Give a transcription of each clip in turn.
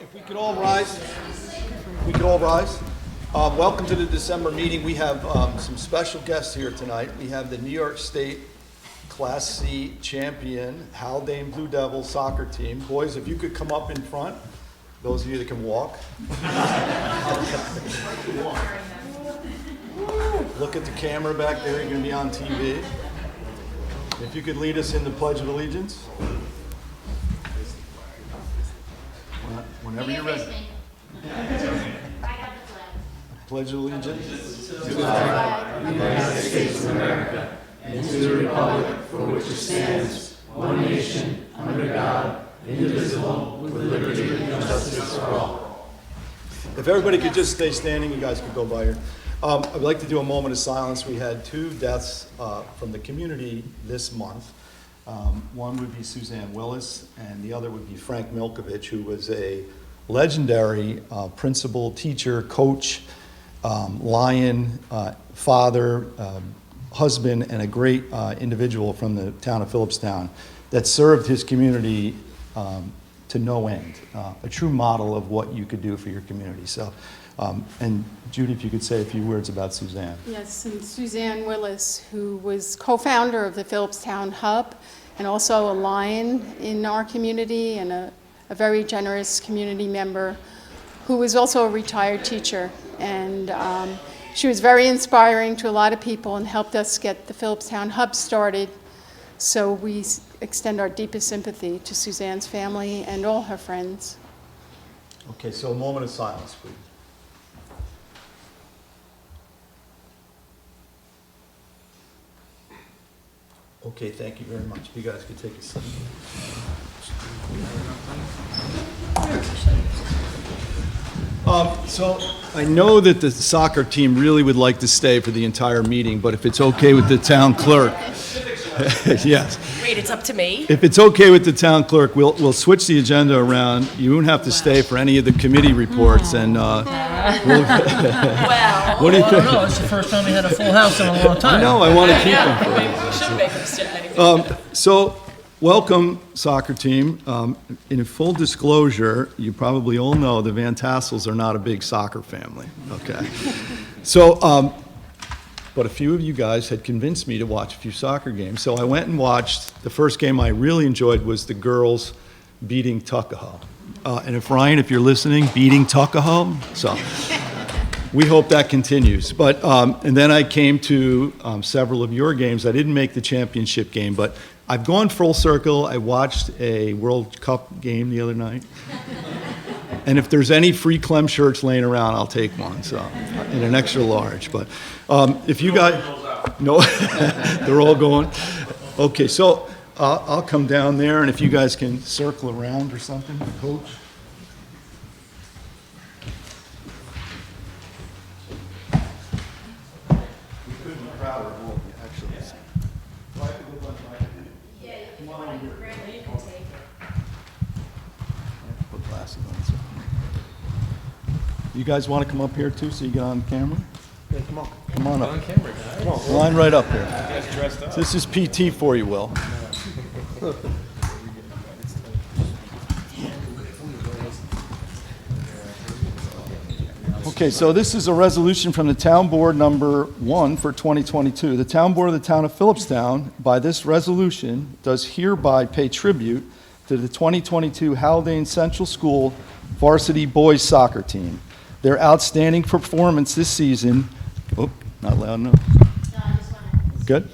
If we could all rise. Welcome to the December meeting. We have some special guests here tonight. We have the New York State Class C champion, Haldane Blue Devils soccer team. Boys, if you could come up in front, those of you that can walk. Look at the camera back there, you're going to be on TV. If you could lead us in the Pledge of Allegiance. Whenever you're ready. Pledge of Allegiance to the flag of the United States of America and to the republic for which it stands, one nation, under God, indivisible, with liberty and justice for all. If everybody could just stay standing, you guys could go by here. I'd like to do a moment of silence. We had two deaths from the community this month. One would be Suzanne Willis, and the other would be Frank Milkovich, who was a legendary principal, teacher, coach, lion, father, husband, and a great individual from the town of Philipstown that served his community to no end, a true model of what you could do for your community. So, and Judy, if you could say a few words about Suzanne. Yes, and Suzanne Willis, who was co-founder of the Philipstown Hub and also a lion in our community and a very generous community member who was also a retired teacher. And she was very inspiring to a lot of people and helped us get the Philipstown Hub started. So we extend our deepest sympathy to Suzanne's family and all her friends. Okay, so a moment of silence, please. Okay, thank you very much. You guys could take a seat. So I know that the soccer team really would like to stay for the entire meeting, but if it's okay with the town clerk, yes. Wait, it's up to me? If it's okay with the town clerk, we'll switch the agenda around. You won't have to stay for any of the committee reports, and Well, what do you I think? don't know. It's the first time we had a full house in a long time. No, I want to keep them. maybe we should make them stay. So, welcome, soccer team. In full disclosure, you probably all know the Van Tassels are not a big soccer family, okay? So, but a few of you guys had convinced me to watch a few soccer games, so I went and watched. The first game I really enjoyed was the girls beating Tuckahoe. And if Ryan, if you're listening, beating Tuckahoe, so we hope that continues. But, and then I came to several of your games. I didn't make the championship game, but I've gone full circle. I watched a World Cup game the other night. And if there's any free Clem shirts laying around, I'll take one, so, in an extra large. But if you guys, no, they're all going. Okay, so I'll come down there, and if you guys can circle around or something, Coach. We couldn't be prouder of all of you, actually. Put glasses on. So. You guys want to come up here too, so you get on camera? Yeah, come on. Come on up. On camera, guys. Come on. Line right up here. You guys dressed up. This is PT for you, Will. Okay, so this is a resolution from the Town Board number 1 for 2022. The Town Board of the Town of Philipstown, by this resolution, does hereby pay tribute to the 2022 Haldane Central School Varsity Boys Soccer Team. Their outstanding performance this season, not loud enough. Good?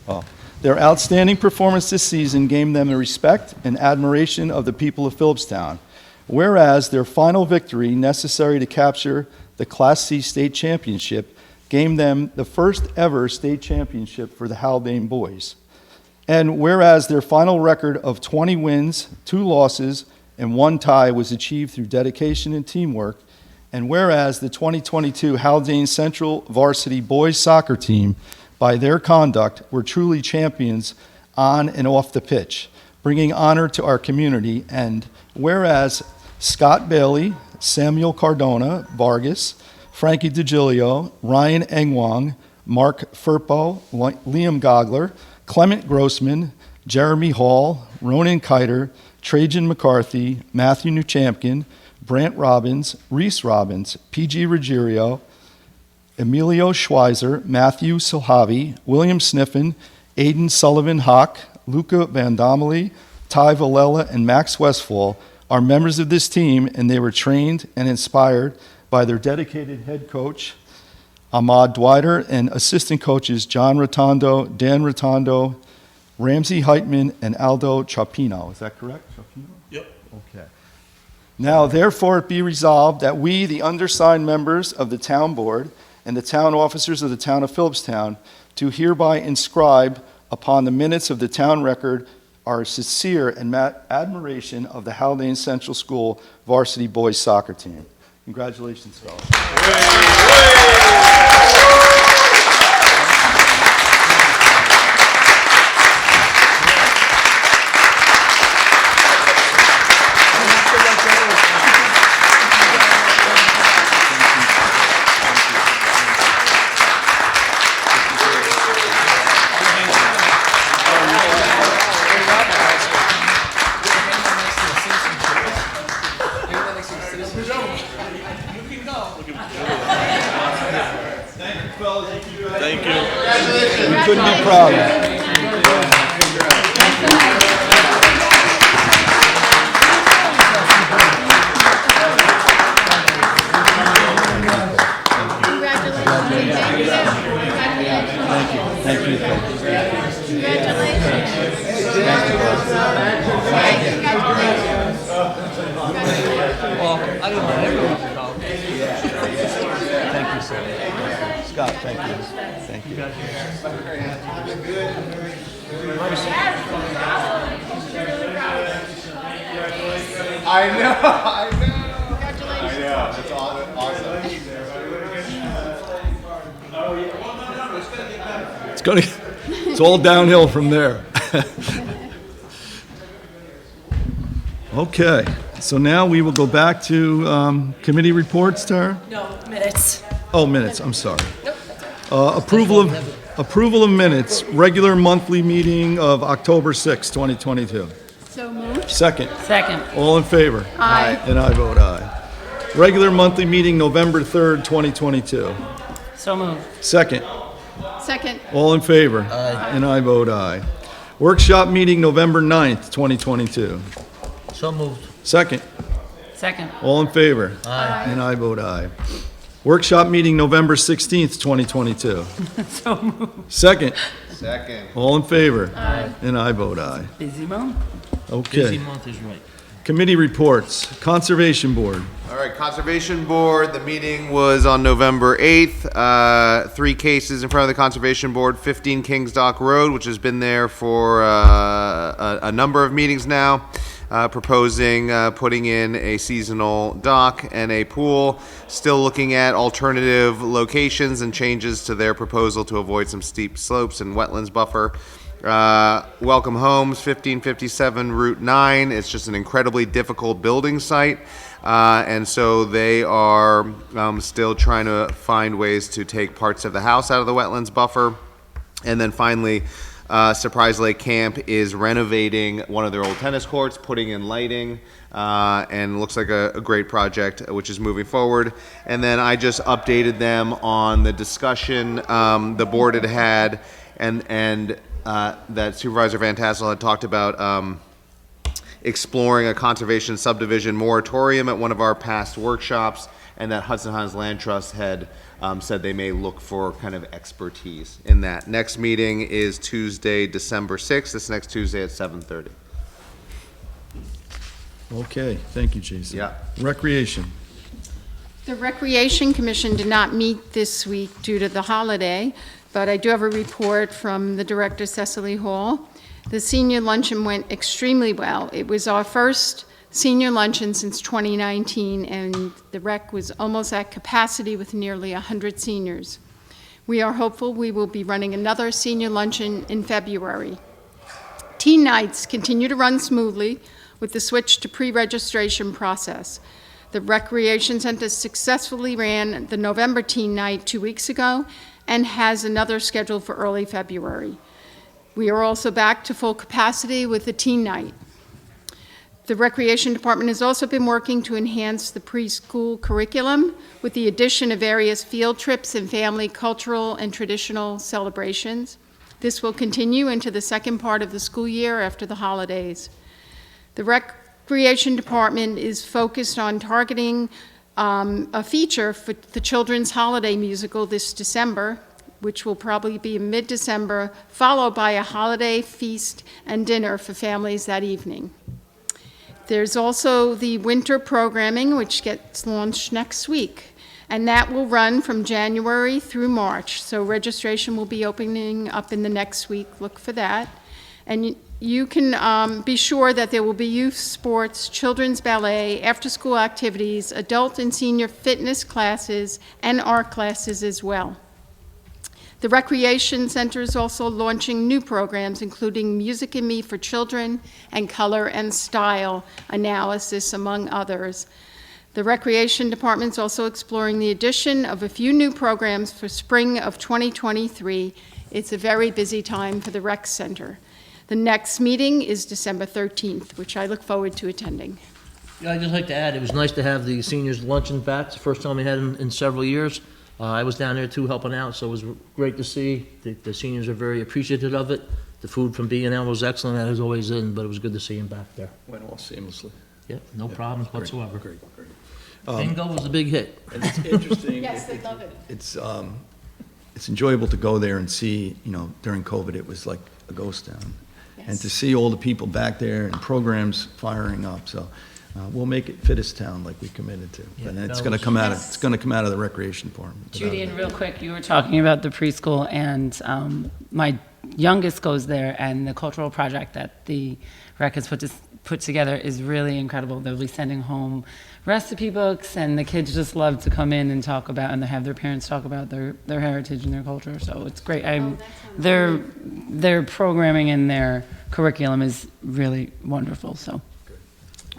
Oh. Their outstanding performance this season gained them the respect and admiration of the people of Philipstown. Whereas their final victory, necessary to capture the Class C state championship, gained them the first ever state championship for the Haldane boys. And whereas their final record of 20 wins, 2 losses, and 1 tie was achieved through dedication and teamwork, and whereas the 2022 Haldane Central Varsity Boys Soccer Team, by their conduct, were truly champions on and off the pitch, bringing honor to our community, and whereas Scott Bailey, Samuel Cardona Vargas, Frankie DiGilio, Ryan Engwang, Mark Furpo, Liam Gogler, Clement Grossman, Jeremy Hall, Ronan Kiter, Trajan McCarthy, Matthew Newchampkin, Brant Robbins, Reese Robbins, P.G. Ruggiero, Emilio Schweizer, Matthew Silhavi, William Sniffen, Aidan Sullivan Hock, Luca Vandomely, Ty Valella, and Max Westfall are members of this team, and they were trained and inspired by their dedicated head coach, Ahmad Dwighter, and assistant coaches John Rotondo, Dan Rotondo, Ramsey Heitman, and Aldo Chapino. Is that correct? Chapino? Yep. Okay. Now, therefore, it be resolved that we, the undersigned members of the town board and the town officers of the town of Philipstown, do hereby inscribe upon the minutes of the town record our sincere and admiration of the Haldane Central School varsity boys soccer team. Congratulations, fellas. Thank you. We couldn't be prouder. Thank you. Well, I don't want everyone to know. Thank you, sir. Scott, thank you. Thank you. I know. That's awesome. It's all downhill from there. Okay, so now we will go back to committee reports, Tara? No, minutes. Oh, minutes, I'm sorry. Nope. Approval of minutes, regular monthly meeting of October 6, 2022. So moved. Second, Second. all in favor? Aye. And I vote aye. Regular monthly meeting, November 3rd, 2022. So moved. Second, Second. all in favor? Aye. And I vote aye. Workshop meeting, November 9th, 2022. So moved. Second, Second. all in favor? Aye. And I vote aye. Workshop meeting, November 16th, 2022. So moved. Second, Second. all in favor? Aye. And I vote aye. Busy month? Busy Okay. month is right. Committee reports, Conservation Board. All right, Conservation Board, the meeting was on November 8th. 3 cases in front of the Conservation Board, 15 Kings Dock Road, which has been there for a number of meetings now, proposing putting in a seasonal dock and a pool. Still looking at alternative locations and changes to their proposal to avoid some steep slopes and wetlands buffer. Welcome Homes, 1557 Route 9. It's just an incredibly difficult building site. And so they are still trying to find ways to take parts of the house out of the wetlands buffer. And then finally, Surprise Lake Camp is renovating one of their old tennis courts, putting in lighting, and looks like a great project, which is moving forward. And then I just updated them on the discussion the board had and that Supervisor Van Tassel had talked about exploring a conservation subdivision moratorium at one of our past workshops, and that Hudson Highlands Land Trust had said they may look for kind of expertise in that. Next meeting is Tuesday, December 6th, this next Tuesday at 7:30. Okay, thank you, Jason. Yeah. Recreation. The Recreation Commission did not meet this week due to the holiday, but I do have a report from the director, Cecily Hall. The senior luncheon went extremely well. It was our first senior luncheon since 2019, and the rec was almost at capacity with nearly 100 seniors. We are hopeful we will be running another senior luncheon in February. Teen nights continue to run smoothly with the switch to pre-registration process. The Recreation Center successfully ran the November teen night 2 weeks ago and has another scheduled for early February. We are also back to full capacity with the teen night. The Recreation Department has also been working to enhance the preschool curriculum with the addition of various field trips and family cultural and traditional celebrations. This will continue into the second part of the school year after the holidays. The Recreation Department is focused on targeting a feature for the children's holiday musical this December, which will probably be in mid-December, followed by a holiday feast and dinner for families that evening. There's also the winter programming, which gets launched next week, and that will run from January through March. So registration will be opening up in the next week. Look for that. And you can be sure that there will be youth sports, children's ballet, after-school activities, adult and senior fitness classes, and art classes as well. The Recreation Center is also launching new programs, including Music and Me for Children and Color and Style Analysis, among others. The Recreation Department is also exploring the addition of a few new programs for spring of 2023. It's a very busy time for the Rec Center. The next meeting is December 13th, which I look forward to attending. Yeah, I'd just like to add, it was nice to have the seniors luncheon back. It's the first time we had in several years. I was down there too helping out, so it was great to see. The seniors are very appreciative of it. The food from B&L was excellent, as always in, but it was good to see them back there. Went all seamlessly. Yep, no problems whatsoever. Great. Bingo was a big hit. And it's interesting. Yes, they love it. It's enjoyable to go there and see, during COVID, it was like a ghost town. And Yes. to see all the people back there and programs firing up, so we'll make it Philipstown like we committed to. Yeah, And it's that going to was- come out Yes. it's going to come out of the Recreation Department. Judy, and real quick, you were talking about the preschool, and my youngest goes there, and the cultural project that the rec has put together is really incredible. They'll be sending home recipe books, and the kids just love to come in and talk about, and they have their parents talk about their heritage and their culture. So it's great. Their programming and their curriculum is really wonderful. So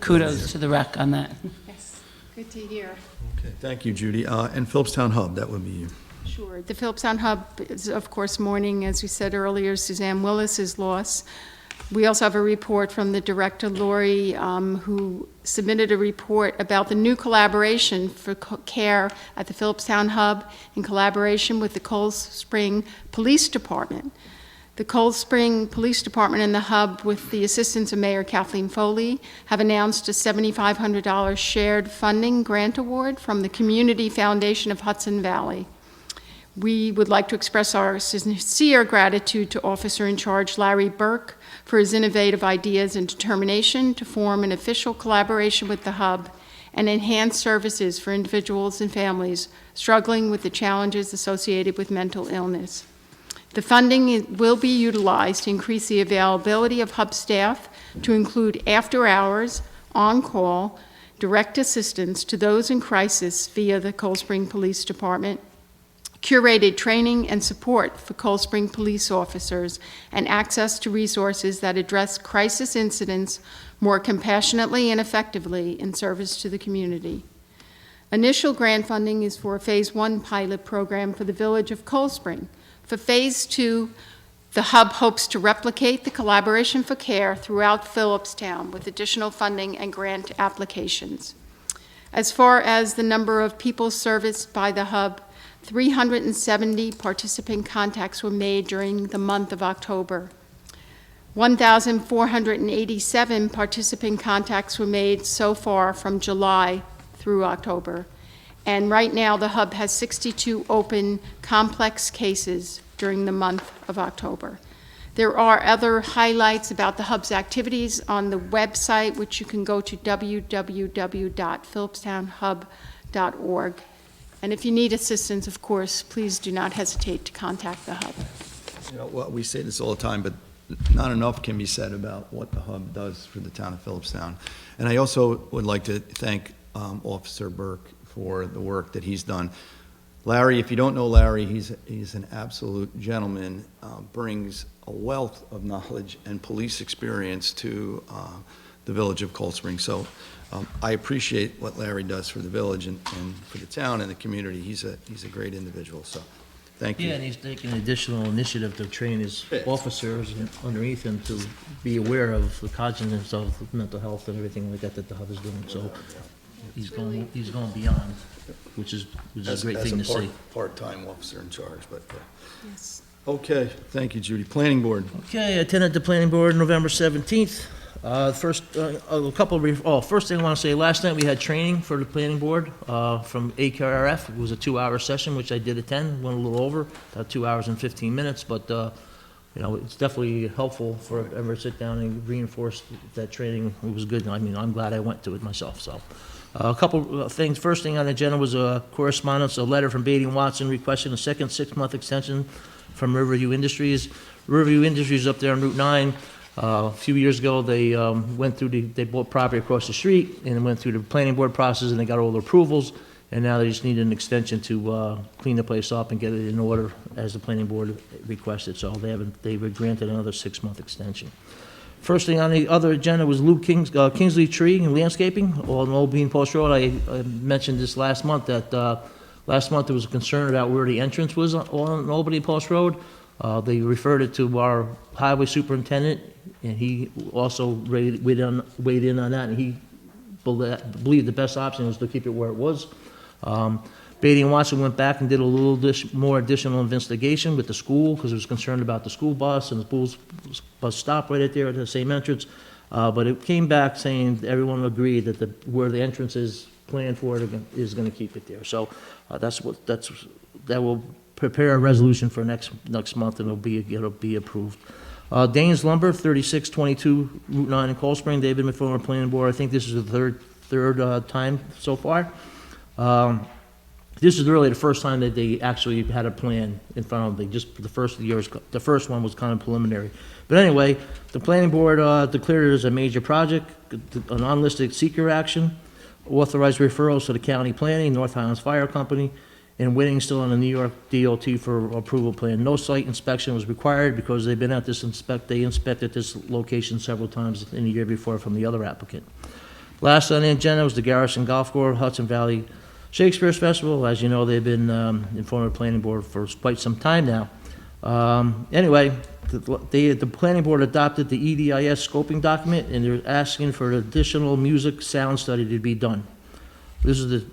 kudos to the rec on that. Yes, good to hear. Okay, thank you, Judy. And Philipstown Hub, that would be you. Sure. The Philipstown Hub is, of course, mourning, as we said earlier, Suzanne Willis's loss. We also have a report from the director, Lori, who submitted a report about the new collaboration for care at the Philipstown Hub in collaboration with the Cold Spring Police Department. The Cold Spring Police Department and the Hub, with the assistance of Mayor Kathleen Foley, have announced a $7,500 shared funding grant award from the Community Foundation of Hudson Valley. We would like to express our sincere gratitude to Officer in Charge Larry Burke for his innovative ideas and determination to form an official collaboration with the Hub and enhance services for individuals and families struggling with the challenges associated with mental illness. The funding will be utilized to increase the availability of Hub staff to include after-hours, on-call, direct assistance to those in crisis via the Cold Spring Police Department, curated training and support for Cold Spring police officers, and access to resources that address crisis incidents more compassionately and effectively in service to the community. Initial grant funding is for a Phase 1 pilot program for the village of Cold Spring. For Phase 2, the Hub hopes to replicate the collaboration for care throughout Philipstown with additional funding and grant applications. As far as the number of people serviced by the Hub, 370 participant contacts were made during the month of October. 1,487 participant contacts were made so far from July through October. And right now, the Hub has 62 open complex cases during the month of October. There are other highlights about the Hub's activities on the website, which you can go to www.philipstownhub.org. And if you need assistance, of course, please do not hesitate to contact the Hub. Well, we say this all the time, but not enough can be said about what the Hub does for the town of Philipstown. And I also would like to thank Officer Burke for the work that he's done. Larry, if you don't know Larry, he's an absolute gentleman, brings a wealth of knowledge and police experience to the village of Cold Spring. So I appreciate what Larry does for the village and for the town and the community. He's a great individual. So Thank Yeah, you. and he's taking additional initiative to train his officers underneath him to be aware of the cognizance of mental health and everything like that that the hub is doing. So he's going beyond, which is a great thing to see. Part-time officer in charge, but, Yes. okay, thank you, Judy. Planning Board. Okay, I attended the planning board November 17th. First thing I want to say, last night we had training for the planning board from AKRF. It was a 2-hour session, which I did attend, went a little over, about 2 hours and 15 minutes, but, it's definitely helpful for ever sit down and reinforce that training. It was good. I mean, I'm glad I went to it myself, so. A couple of things. First thing on the agenda was a correspondence, a letter from Beatty & Watson requesting a second 6-month extension from Riverview Industries. Riverview Industries up there on Route 9. A few years ago, they they bought property across the street and went through the planning board process and they got all the approvals. And now they just need an extension to clean the place up and get it in order as the planning board requested. So they were granted another 6-month extension. First thing on the other agenda was Lou Kingsley Tree and Landscaping on Old Bean Post Road. I mentioned this last month that last month there was a concern about where the entrance was on Old Bean Post Road. They referred it to our highway superintendent, and he also weighed in on that, and he believed the best option was to keep it where it was. Beatty & Watson went back and did a little more additional investigation with the school because it was concerned about the school bus and the school bus stop right there at the same entrance. But it came back saying everyone agreed that where the entrance is planned for it is going to keep it there. So that will prepare a resolution for next month and it'll be approved. Danes Lumber, 3622 Route 9 in Cold Spring. They've been before our planning board. I think this is the third time so far. This is really the first time that they actually had a plan in front of them. Just the first one was kind of preliminary. But anyway, the planning board declared it as a major project, an unlisted seeker action, authorized referrals to the county planning, North Highlands Fire Company, and waiting still on the New York DOT for approval plan. No site inspection was required because they've been at this they inspected this location several times in the year before from the other applicant. Last on the agenda was the Garrison Golf Course, Hudson Valley Shakespeare Festival. As you know, they've been in front of the planning board for quite some time now. Anyway, the planning board adopted the EDIS scoping document, and they're asking for an additional music sound study to be done. This is the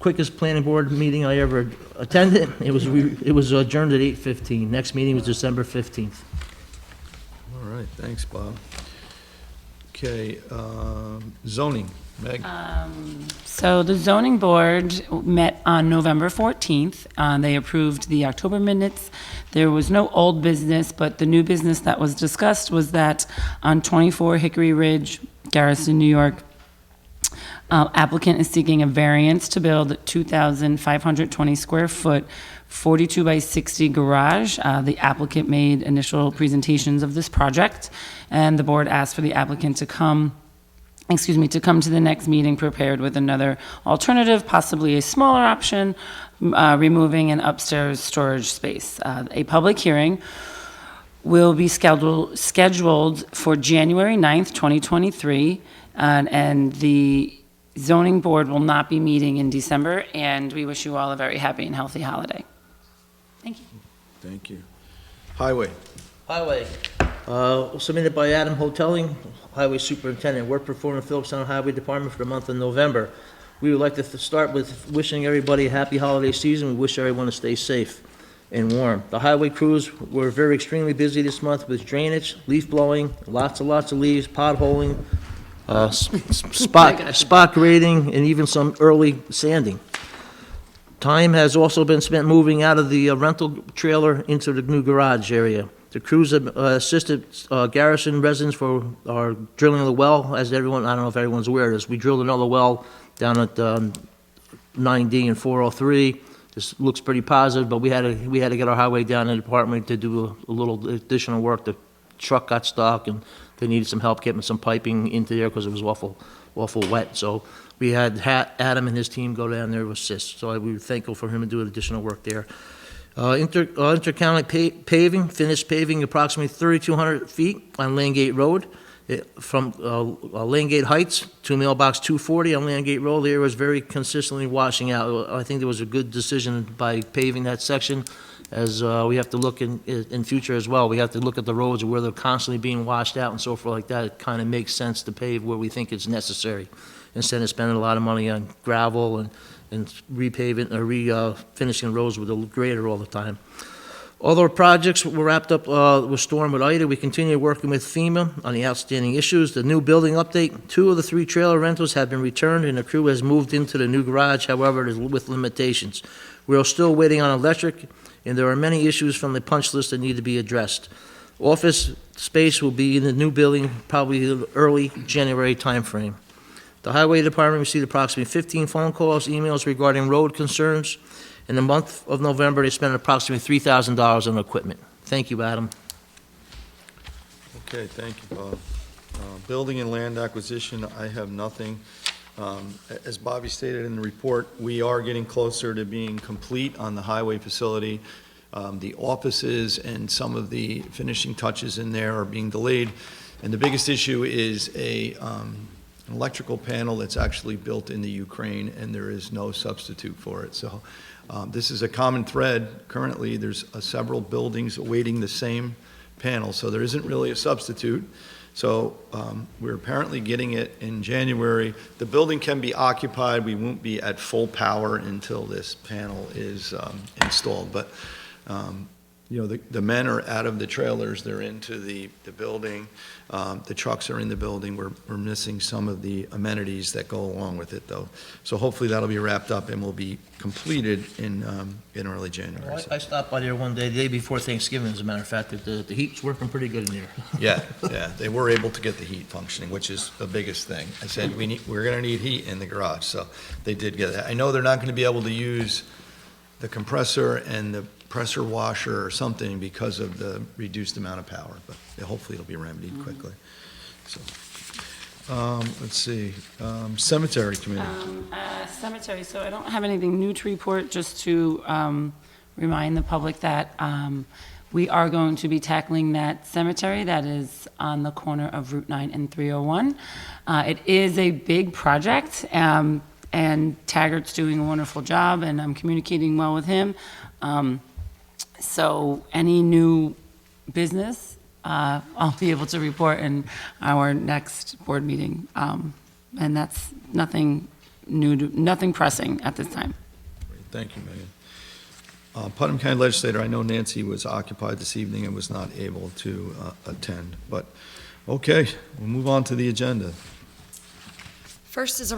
quickest planning board meeting I ever attended. It was adjourned at 8:15. Next meeting was December 15th. All right, thanks, Bob. Okay, zoning, Meg? So the zoning board met on November 14th. They approved the October minutes. There was no old business, but the new business that was discussed was that on 24 Hickory Ridge, Garrison, New York, applicant is seeking a variance to build 2,520 square foot, 42 by 60 garage. The applicant made initial presentations of this project, and the board asked for the applicant to come to the next meeting prepared with another alternative, possibly a smaller option, removing an upstairs storage space. A public hearing will be scheduled for January 9th, 2023, and the zoning board will not be meeting in December, and we wish you all a very happy and healthy holiday. Thank you. Thank you. Highway. Highway, submitted by Adam Hoteling, Highway Superintendent, work performed in Philipstown Highway Department for the month of November. We would like to start with wishing everybody a happy holiday season. We wish everyone to stay safe and warm. The highway crews were extremely busy this month with drainage, leaf blowing, lots of leaves, potholing, spot grading, and even some early sanding. Time has also been spent moving out of the rental trailer into the new garage area. The crews have assisted Garrison residents for our drilling the well. As everyone, I don't know if everyone's aware of this, we drilled another well down at 9D and 403. This looks pretty positive, but we had to get our highway down in the department to do a little additional work. The truck got stuck, and they needed some help getting some piping into there because it was awful wet. So we had Adam and his team go down there to assist. So we were thankful for him to do additional work there. Intercounty paving, finished paving approximately 3,200 feet on Landgate Road. From Landgate Heights to mailbox 240 on Landgate Road, the area was very consistently washing out. I think there was a good decision by paving that section. as we have to look in future as well. We have to look at the roads where they're constantly being washed out and so forth like that. It kind of makes sense to pave where we think it's necessary, instead of spending a lot of money on gravel and repaving or finishing roads with a grader all the time. All our projects were wrapped up with Storm with Ida. We continue working with FEMA on the outstanding issues. The new building update, 2 of the 3 trailer rentals have been returned and the crew has moved into the new garage, however, it is with limitations. We are still waiting on electric, and there are many issues from the punch list that need to be addressed. Office space will be in the new building probably the early January timeframe. The Highway Department received approximately 15 phone calls, emails regarding road concerns. In the month of November, they spent approximately $3,000 on equipment. Thank you, Adam. Okay, thank you, Bob. Building and land acquisition, I have nothing. As Bobby stated in the report, we are getting closer to being complete on the highway facility. The offices and some of the finishing touches in there are being delayed. And the biggest issue is an electrical panel that's actually built in the Ukraine, and there is no substitute for it. So this is a common thread. Currently, there's several buildings awaiting the same panel, so there isn't really a substitute. So we're apparently getting it in January. The building can be occupied. We won't be at full power until this panel is installed. But you know, the men are out of the trailers. They're into the building. The trucks are in the building. We're missing some of the amenities that go along with it, though. So hopefully that'll be wrapped up and will be completed in early January. I stopped by there one day, the day before Thanksgiving, as a matter of fact, that the heat's working pretty good in there. Yeah, they were able to get the heat functioning, which is the biggest thing. I said, we're gonna need heat in the garage, so they did get that. I know they're not gonna be able to use the compressor and the pressure washer or something because of the reduced amount of power, but hopefully it'll be remedied quickly. So, let's see, cemetery committee. Cemetery, so I don't have anything new to report, just to remind the public that we are going to be tackling that cemetery that is on the corner of Route 9 and 301. It is a big project, and Taggart's doing a wonderful job, and I'm communicating well with him. So any new business, I'll be able to report in our next board meeting. And that's nothing new, nothing pressing at this time. Thank you, Megan. Putnam County Legislator, I know Nancy was occupied this evening and was not able to attend, but, okay, we'll move on to the agenda. First is a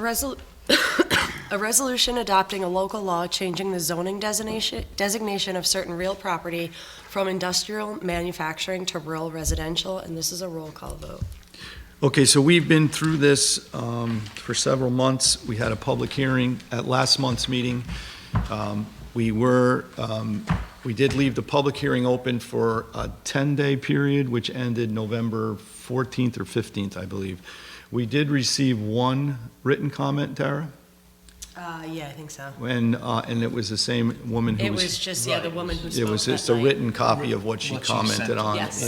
resolution adopting a local law changing the zoning designation of certain real property from industrial manufacturing to rural residential, and this is a roll call vote. Okay, so we've been through this for several months. We had a public hearing at last month's meeting. We did leave the public hearing open for a 10-day period, which ended November 14th or 15th, I believe. We did receive one written comment, Tara? Yeah, I think so. And it was the same woman who It was... was just, yeah, the woman who spoke It was that just a night. written copy of what she What she commented sent. on Yes.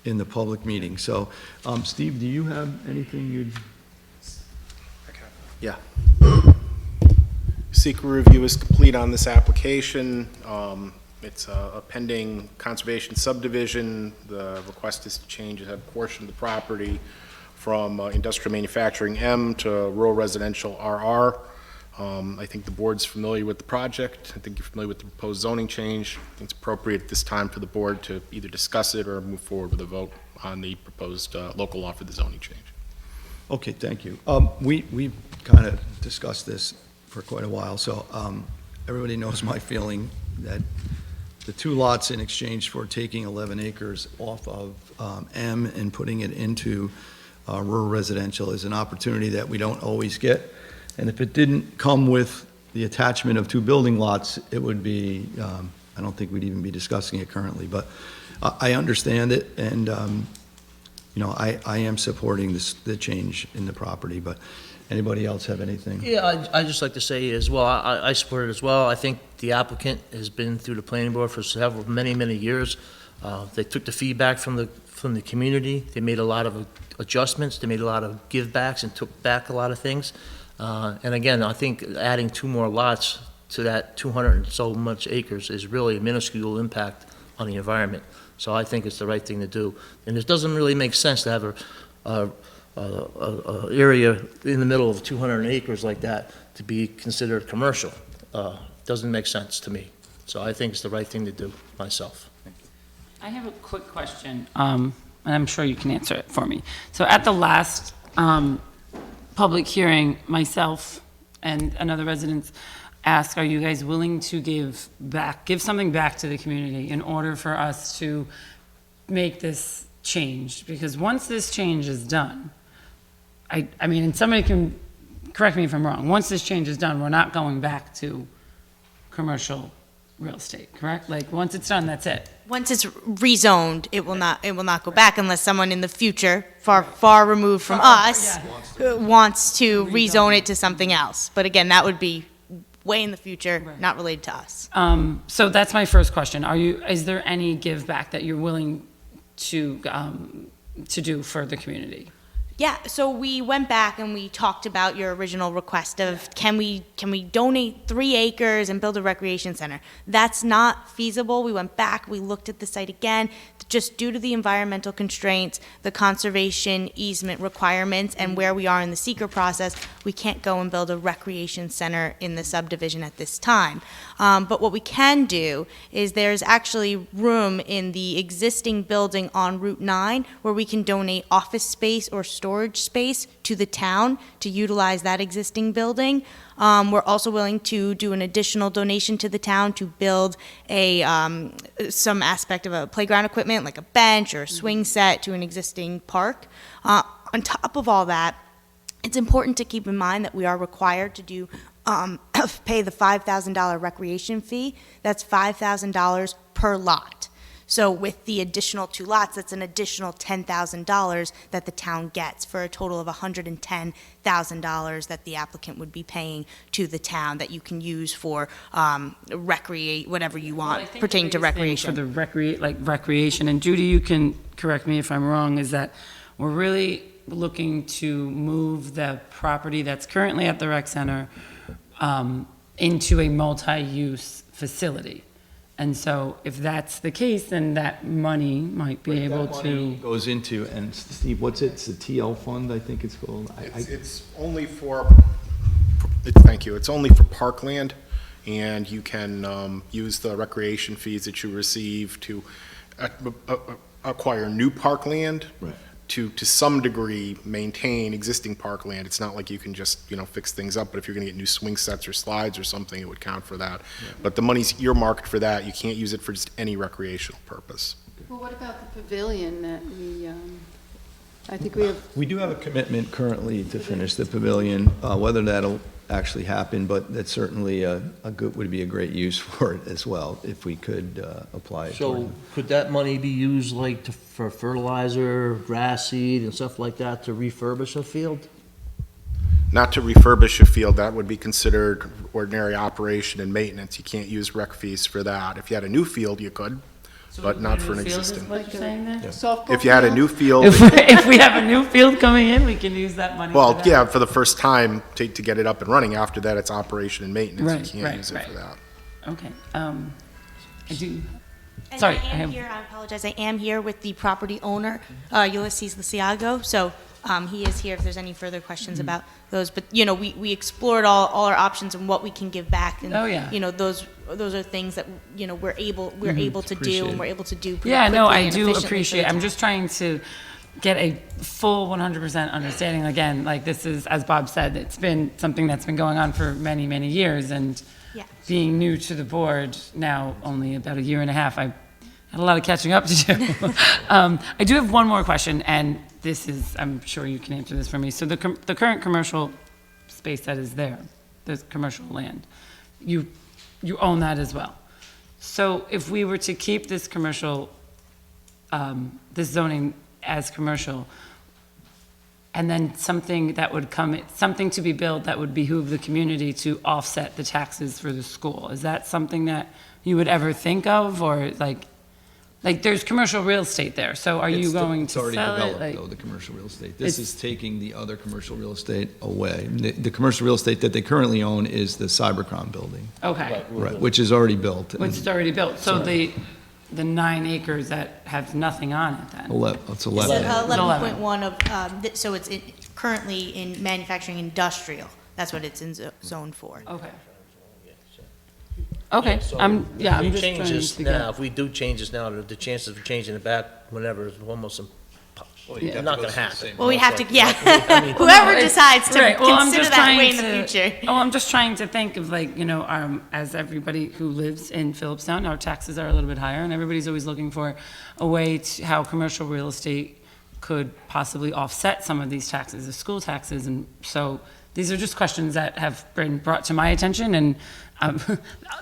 in the public meeting. So, Steve, do you have anything you'd... Yeah. Seeker review is complete on this application. It's a pending conservation subdivision. The request is to change a portion of the property from industrial manufacturing M to rural residential RR. I think the board's familiar with the project. I think you're familiar with the proposed zoning change. I think it's appropriate at this time for the board to either discuss it or move forward with a vote on the proposed local law for the zoning change. Okay, thank you. We've kind of discussed this for quite a while, so everybody knows my feeling that the 2 lots in exchange for taking 11 acres off of M and putting it into rural residential is an opportunity that we don't always get. And if it didn't come with the attachment of 2 building lots, it would be, I don't think we'd even be discussing it currently, but I understand it, and you know, I am supporting the change in the property, but anybody else have anything? Yeah, I'd just like to say as well, I support it as well. I think the applicant has been through the planning board for many years. They took the feedback from the community. They made a lot of adjustments. They made a lot of give backs and took back a lot of things. And again, I think adding 2 more lots to that 200 and so much acres is really a minuscule impact on the environment. So I think it's the right thing to do. And it doesn't really make sense to have a area in the middle of 200 acres like that to be considered commercial. Doesn't make sense to me. So I think it's the right thing to do myself. I have a quick question, and I'm sure you can answer it for me. So at the last public hearing, myself and another resident asked, are you guys willing to give something back to the community in order for us to make this change? Because once this change is done, I mean, and somebody can correct me if I'm wrong, once this change is done, we're not going back to commercial real estate, correct? Like, once it's done, that's it. Once it's rezoned, it will not go back unless someone in the future, far removed from us, wants to rezone it to something else. But again, that would be way in the future, not related to us. So that's my first question. Is there any give back that you're willing to do for the community? Yeah, so we went back and we talked about your original request of can we donate 3 acres and build a recreation center? That's not feasible. We went back, we looked at the site again, just due to the environmental constraints, the conservation easement requirements, and where we are in the seeker process, we can't go and build a recreation center in the subdivision at this time. But what we can do is there's actually room in the existing building on Route 9 where we can donate office space or storage space to the town to utilize that existing building. We're also willing to do an additional donation to the town to build some aspect of a playground equipment, like a bench or a swing set to an existing park. On top of all that, it's important to keep in mind that we are required to pay the $5,000 recreation fee. That's $5,000 per lot. So with the additional 2 lots, that's an additional $10,000 that the town gets for a total of $110,000 that the applicant would be paying to the town that you can use for recreate whatever you want pertaining to recreation. For the recreation, and Judy, you can correct me if I'm wrong, is that we're really looking to move the property that's currently at the rec center into a multi-use facility. And so if that's the case, then that money might be able to. Goes into, and Steve, what's it? It's the TL fund, I think it's called. It's only for, thank you, it's only for parkland, and you can use the recreation fees that you receive to acquire new parkland. Right. To some degree, maintain existing parkland. It's not like you can just, fix things up, but if you're gonna get new swing sets or slides or something, it would count for that. Yeah. But the money's earmarked for that. You can't use it for just any recreational purpose. Well, what about the pavilion that I think we have? We do have a commitment currently to finish the pavilion, whether that'll actually happen, but that's certainly would be a great use for it as well, if we could apply it. So could that money be used for fertilizer, grass seed and stuff like that to refurbish a field? Not to refurbish a field, that would be considered ordinary operation and maintenance. You can't use rec fees for that. If you had a new field, you could, but not for an existing. What you're saying there? Softball If you had a field? new field. If we have a new field coming in, we can use that money for Well, that. yeah, for the first time, to get it up and running. After that, it's operation and maintenance. Right, You can't right, use it right. for that. Okay, I do, And sorry, I apologize, I am here with the property owner, Ulysses Lisiago, so he is here if there's any further questions about those. But, we explored all our options and what we can give back. And, Oh, yeah. Those are things that, we're able to do, and we're able to do pretty yeah, no, quickly I and do efficiently for appreciate, the I'm town. just trying to get a full 100% understanding. Again, like this is, as Bob said, it's been something that's been going on for many, many years, and Yeah. being new to the board now, only about a year and a half, I had a lot of catching up to do. I do have one more question, and this is, I'm sure you can answer this for me. So the current commercial space that is there, the commercial land, you own that as well. So if we were to keep this commercial, this zoning as commercial, and then something to be built that would behoove the community to offset the taxes for the school, is that something that you would ever think of, or like? Like, there's commercial real estate there, so are you going It's to already sell it? developed, Like, though, the commercial real estate. This It's- is taking the other commercial real estate away. The commercial real estate that they currently own is the Cybercom building, Okay, right, which is already built. which is already built, so the 9 acres that have nothing on it then? It's So 11. 11.1 of, so it's currently in manufacturing industrial. That's what it's in zone for. Okay. Okay, So I'm if we just change trying this to now, get, if we do change this now, the chances of changing it back whenever is almost Yeah. not gonna happen. Well, we'd have to, Most yeah. likely. Whoever No, it's- decides to right, well, I'm consider just that trying way in the to- future. Oh, I'm just trying to think of like, as everybody who lives in Philipstown, our taxes are a little bit higher, and everybody's always looking for a way to, how commercial real estate could possibly offset some of these taxes, the school taxes, and so these are just questions that have been brought to my attention, and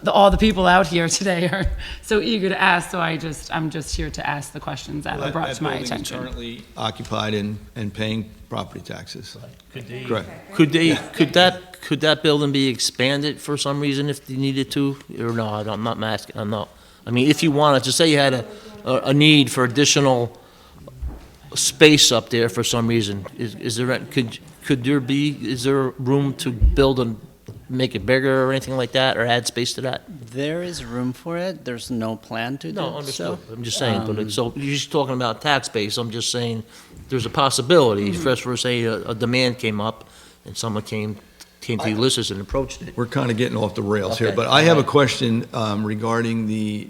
all the people out here today are so eager to ask, so I'm just here to ask the questions that are brought to my attention. That building is currently occupied and paying property taxes. Correct. Could that building be expanded for some reason if they needed to? Or no, I'm not asking, I mean, if you wanted to, say you had a need for additional space up there for some reason, is there room to build and make it bigger or anything like that, or add space to that? There is room for it. There's no plan to do No, so. understood. I'm just saying, so you're just talking about tax base, I'm just saying, there's a possibility, first for say a demand came up and someone came to Ulysses and approached it. We're kind of getting off the rails here, Okay. but I have a question regarding the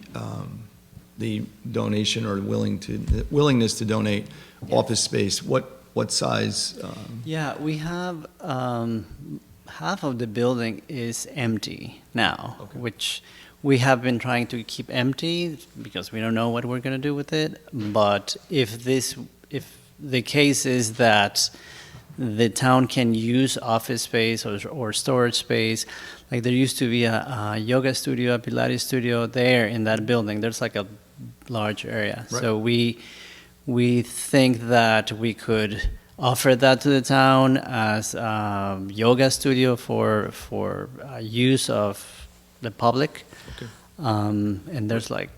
donation or willingness to donate office space. What size? Yeah, we have, half of the building is empty now, which we have been trying to keep empty because we don't know what we're going to do with it. But if the case is that the town can use office space or storage space, like there used to be a yoga studio, a Pilates studio there in that building. There's like a large area. Right. So we think that we could offer that to the town as a yoga studio for use of the public. Okay. And there's like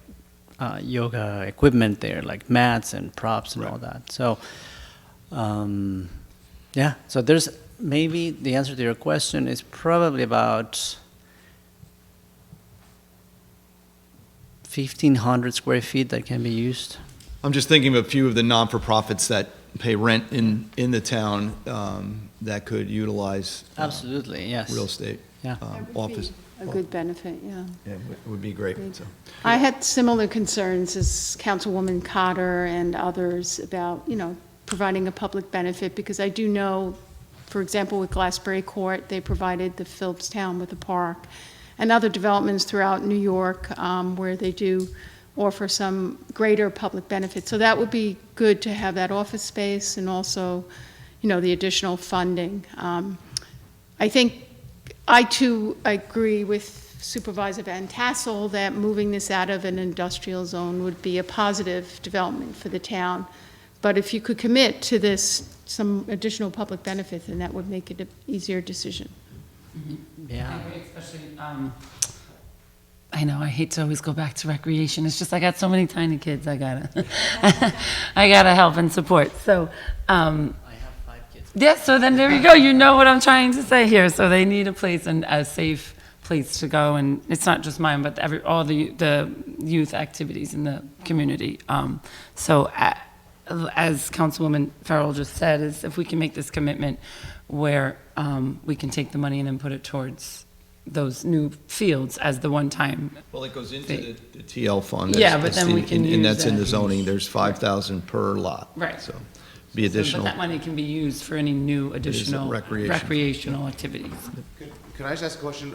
yoga equipment there, like mats and props and all that. So, yeah, so there's maybe the answer to your question is probably about 1,500 square feet that can be used. I'm just thinking of a few of the non-for-profits that pay rent in the town that could utilize Absolutely, yes. real estate, Yeah. office. A good benefit, yeah. Yeah, it would be great, so. I had similar concerns as Councilwoman Cotter and others about, providing a public benefit, because I do know, for example, with Glassbury Court, they provided the Philipstown with a park, and other developments throughout New York where they do offer some greater public benefit. So that would be good to have that office space and also, the additional funding. I think I too agree with Supervisor Van Tassel that moving this out of an industrial zone would be a positive development for the town. But if you could commit to this, some additional public benefit, then that would make it an easier decision. Yeah. Especially, I know, I hate to always go back to recreation. It's just I got so many tiny kids. I gotta help and support. So, I have 5 kids. yeah. So then there you go. You know what I'm trying to say here. So they need a place and a safe place to go, and it's not just mine, but all the youth activities in the community. So as Councilwoman Farrell just said, is if we can make this commitment where we can take the money and then put it towards those new fields as the one-time. Well, it goes into the TL fund. Yeah, but then we can And use that's in the that. zoning, there's 5,000 per lot. Right. So, be But additional. that money can be used for any new additional recreational activities. Can I just ask a question,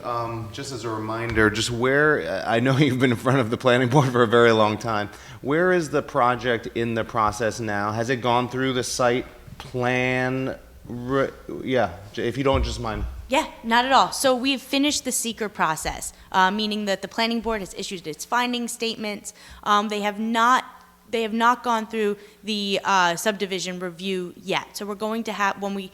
just as a reminder, just where, I know you've been in front of the planning board for a very long time. Where is the project in the process now? Has it gone through the site plan? Yeah, if you don't just mind. Yeah, not at all. So we've finished the seeker process, meaning that the planning board has issued its finding statements. They have not gone through the subdivision review yet. So we're going to have, when we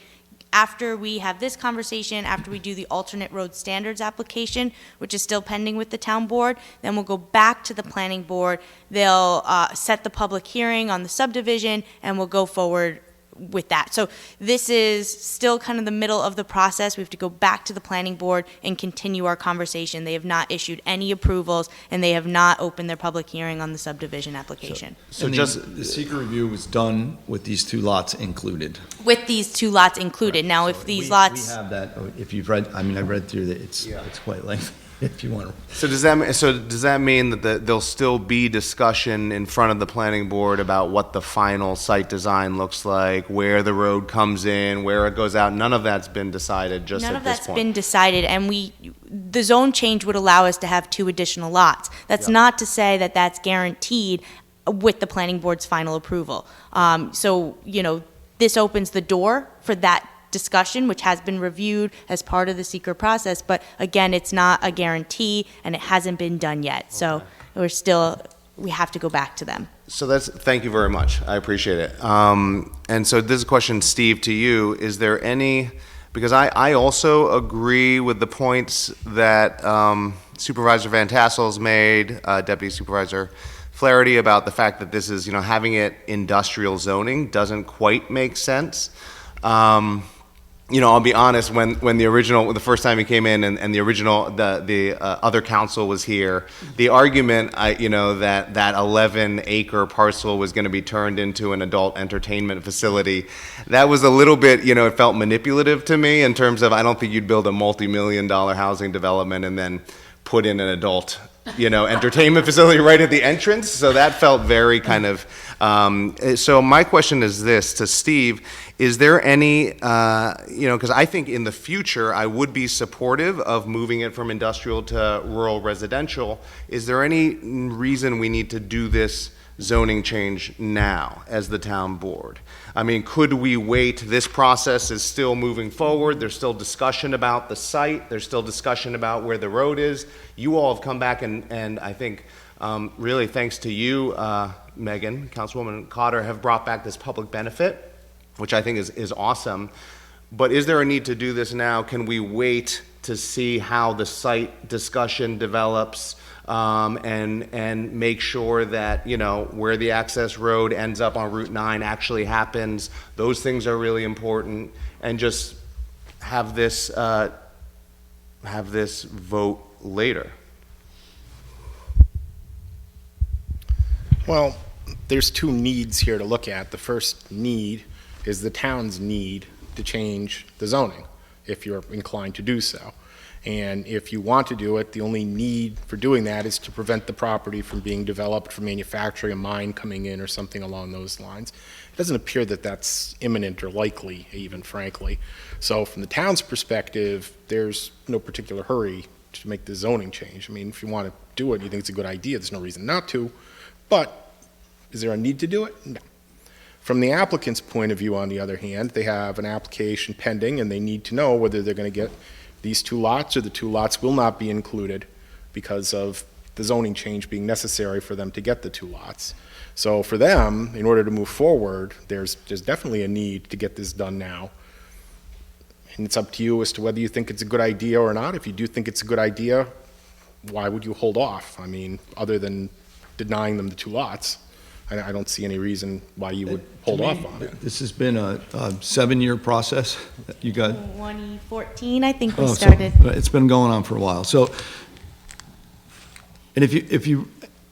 after we have this conversation, after we do the alternate road standards application, which is still pending with the town board, then we'll go back to the planning board. They'll set the public hearing on the subdivision, and we'll go forward with that. So this is still kind of the middle of the process. We have to go back to the planning board and continue our conversation. They have not issued any approvals, and they have not opened their public hearing on the subdivision application. So And just, the secret review was done with these two lots included. With these two lots included. Now, if these We lots, have that, if you've read, I mean, I read through that, it's quite lengthy, if you want to. so does that mean that there'll still be discussion in front of the planning board about what the final site design looks like, where the road comes in, where it goes out? None of that's been decided just none at of this that's point. been decided, and the zone change would allow us to have 2 additional lots. That's not to say that that's guaranteed with the planning board's final approval. So, this opens the door for that discussion, which has been reviewed as part of the secret process, but again, it's not a guarantee, and it hasn't been done yet. So we have to go back to them. So thank you very much. I appreciate it. And so this is a question, Steve, to you. Is there any, because I also agree with the points that Supervisor Van Tassel's made, Deputy Supervisor Flaherty, about the fact that this is, having it industrial zoning doesn't quite make sense. I'll be honest, when the first time he came in and the other council was here, the argument, that 11-acre parcel was going to be turned into an adult entertainment facility, that was a little bit, it felt manipulative to me in terms of, I don't think you'd build a multi-million-dollar housing development and then put in an adult, entertainment facility right at the entrance. So that felt very kind of, so my question is this to Steve: is there any, because I think in the future I would be supportive of moving it from industrial to rural residential. Is there any reason we need to do this zoning change now as the town board? I mean, could we wait? This process is still moving forward. There's still discussion about the site. There's still discussion about where the road is. You all have come back and I think, really thanks to you, Megan, Councilwoman Cotter, have brought back this public benefit, which I think is awesome. But is there a need to do this now? Can we wait to see how the site discussion develops, and make sure that, where the access road ends up on Route 9 actually happens? Those things are really important, and just have this vote later. Well, there's 2 needs here to look at. The first need is the town's need to change the zoning, if you're inclined to do so. And if you want to do it, the only need for doing that is to prevent the property from being developed for manufacturing, a mine coming in or something along those lines. It doesn't appear that that's imminent or likely, even, frankly. So from the town's perspective, there's no particular hurry to make the zoning change. I mean, if you want to do it, you think it's a good idea, there's no reason not to. But is there a need to do it? No. From the applicant's point of view, on the other hand, they have an application pending, and they need to know whether they're going to get these 2 lots, or the 2 lots will not be included because of the zoning change being necessary for them to get the 2 lots. So for them, in order to move forward, there's definitely a need to get this done now. And it's up to you as to whether you think it's a good idea or not. If you do think it's a good idea, why would you hold off? I mean, other than denying them the 2 lots, I don't see any reason why you would hold off on it. This has been a 7-year process. You got 2014, I think we Oh, so started. it's been going on for a while. So, and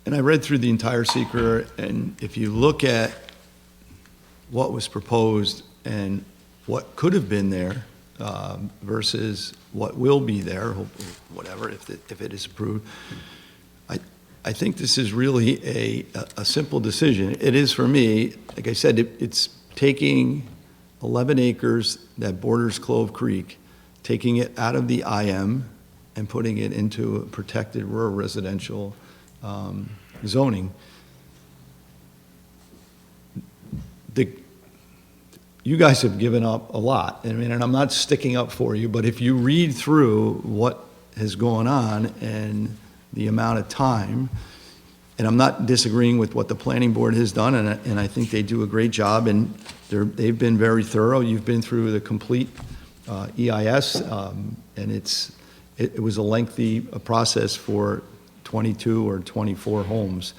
and I read through the entire seeker, and if you look at what was proposed and what could have been there versus what will be there, whatever, if it is approved, I think this is really a simple decision. It is for me. Like I said, it's taking 11 acres that borders Clove Creek, taking it out of the IM and putting it into a protected rural residential zoning. You guys have given up a lot. I mean, and I'm not sticking up for you, but if you read through what has gone on and the amount of time, And I'm not disagreeing with what the planning board has done, and I think they do a great job, and they've been very thorough. You've been through the complete EIS, and it was a lengthy process for 22 or 24 homes,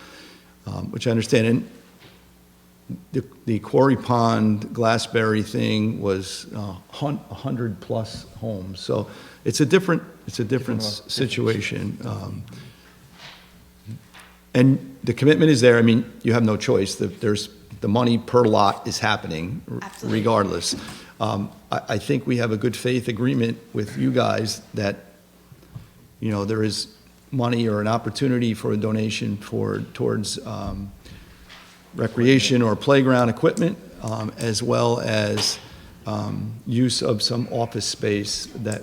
which I understand. And the Quarry Pond, Glassberry thing was 100-plus homes. So it's a different situation. And the commitment is there. I mean, you have no choice. The money per lot is happening Absolutely. regardless. I think we have a good faith agreement with you guys that, there is money or an opportunity for a donation towards recreation or playground equipment, as well as use of some office space that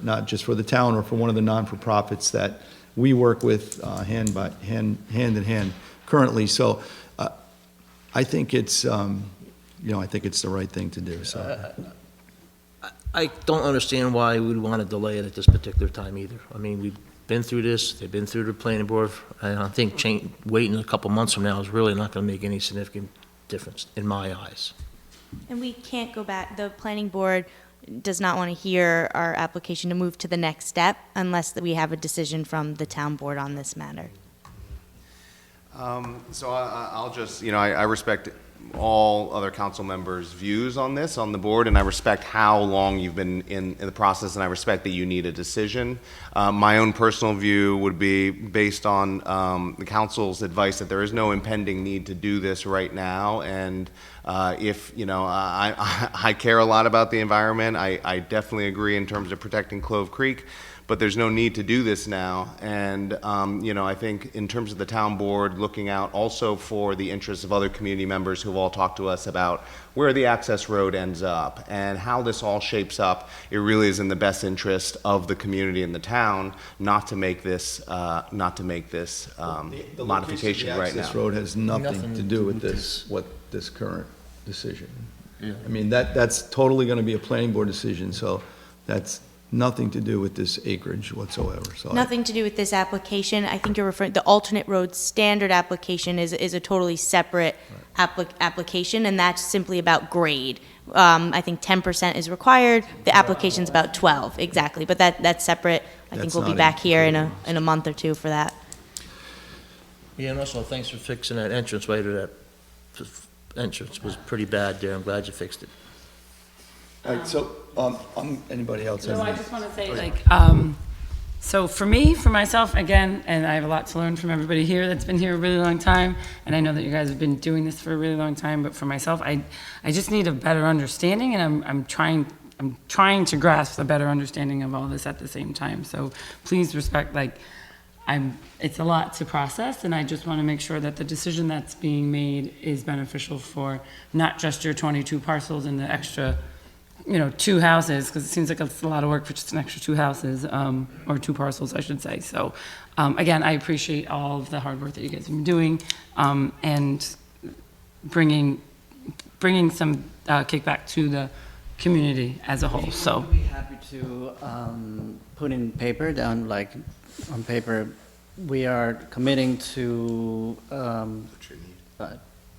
not just for the town or for one of the non-for-profits that we work with hand in hand currently. So I think it's the right thing to do. So I don't understand why we'd want to delay it at this particular time either. I mean, we've been through this, they've been through the planning board, and I think waiting a couple months from now is really not going to make any significant difference in my eyes. And we can't go back, the planning board does not want to hear our application to move to the next step unless we have a decision from the town board on this matter. So I'll just, I respect all other council members' views on this, on the board, and I respect how long you've been in the process, and I respect that you need a decision. My own personal view would be based on the council's advice that there is no impending need to do this right now, and if, I care a lot about the environment. I definitely agree in terms of protecting Clove Creek, but there's no need to do this now. And, I think in terms of the town board, looking out also for the interests of other community members who've all talked to us about where the access road ends up and how this all shapes up, it really is in the best interest of the community and the town not to make this modification right now. This road has nothing to do with this current decision. Yeah. I mean, that's totally going to be a planning board decision, so that's nothing to do with this acreage whatsoever. So Nothing to do with this application. I think you're referring, the alternate road standard application is a totally separate application, and that's simply about grade. I think 10% is required. The application's about 12, exactly. But that's separate. I think we'll be back here in a month or two for that. Yeah, and also thanks for fixing that entrance way to that entrance. Was pretty bad there. I'm glad you fixed it. All right, so, anybody else? So I just want to say, so for myself, again, and I have a lot to learn from everybody here that's been here a really long time, and I know that you guys have been doing this for a really long time, but for myself, I just need a better understanding, and I'm trying to grasp a better understanding of all this at the same time. So please respect, it's a lot to process, and I just want to make sure that the decision that's being made is beneficial for not just your 22 parcels and the extra 2 houses, because it seems like it's a lot of work for just an extra 2 houses, or 2 parcels, I should say. So, again, I appreciate all of the hard work that you guys have been doing, and bringing some kickback to the community as a whole. So, I'd be happy to put in paper down, on paper, we are committing to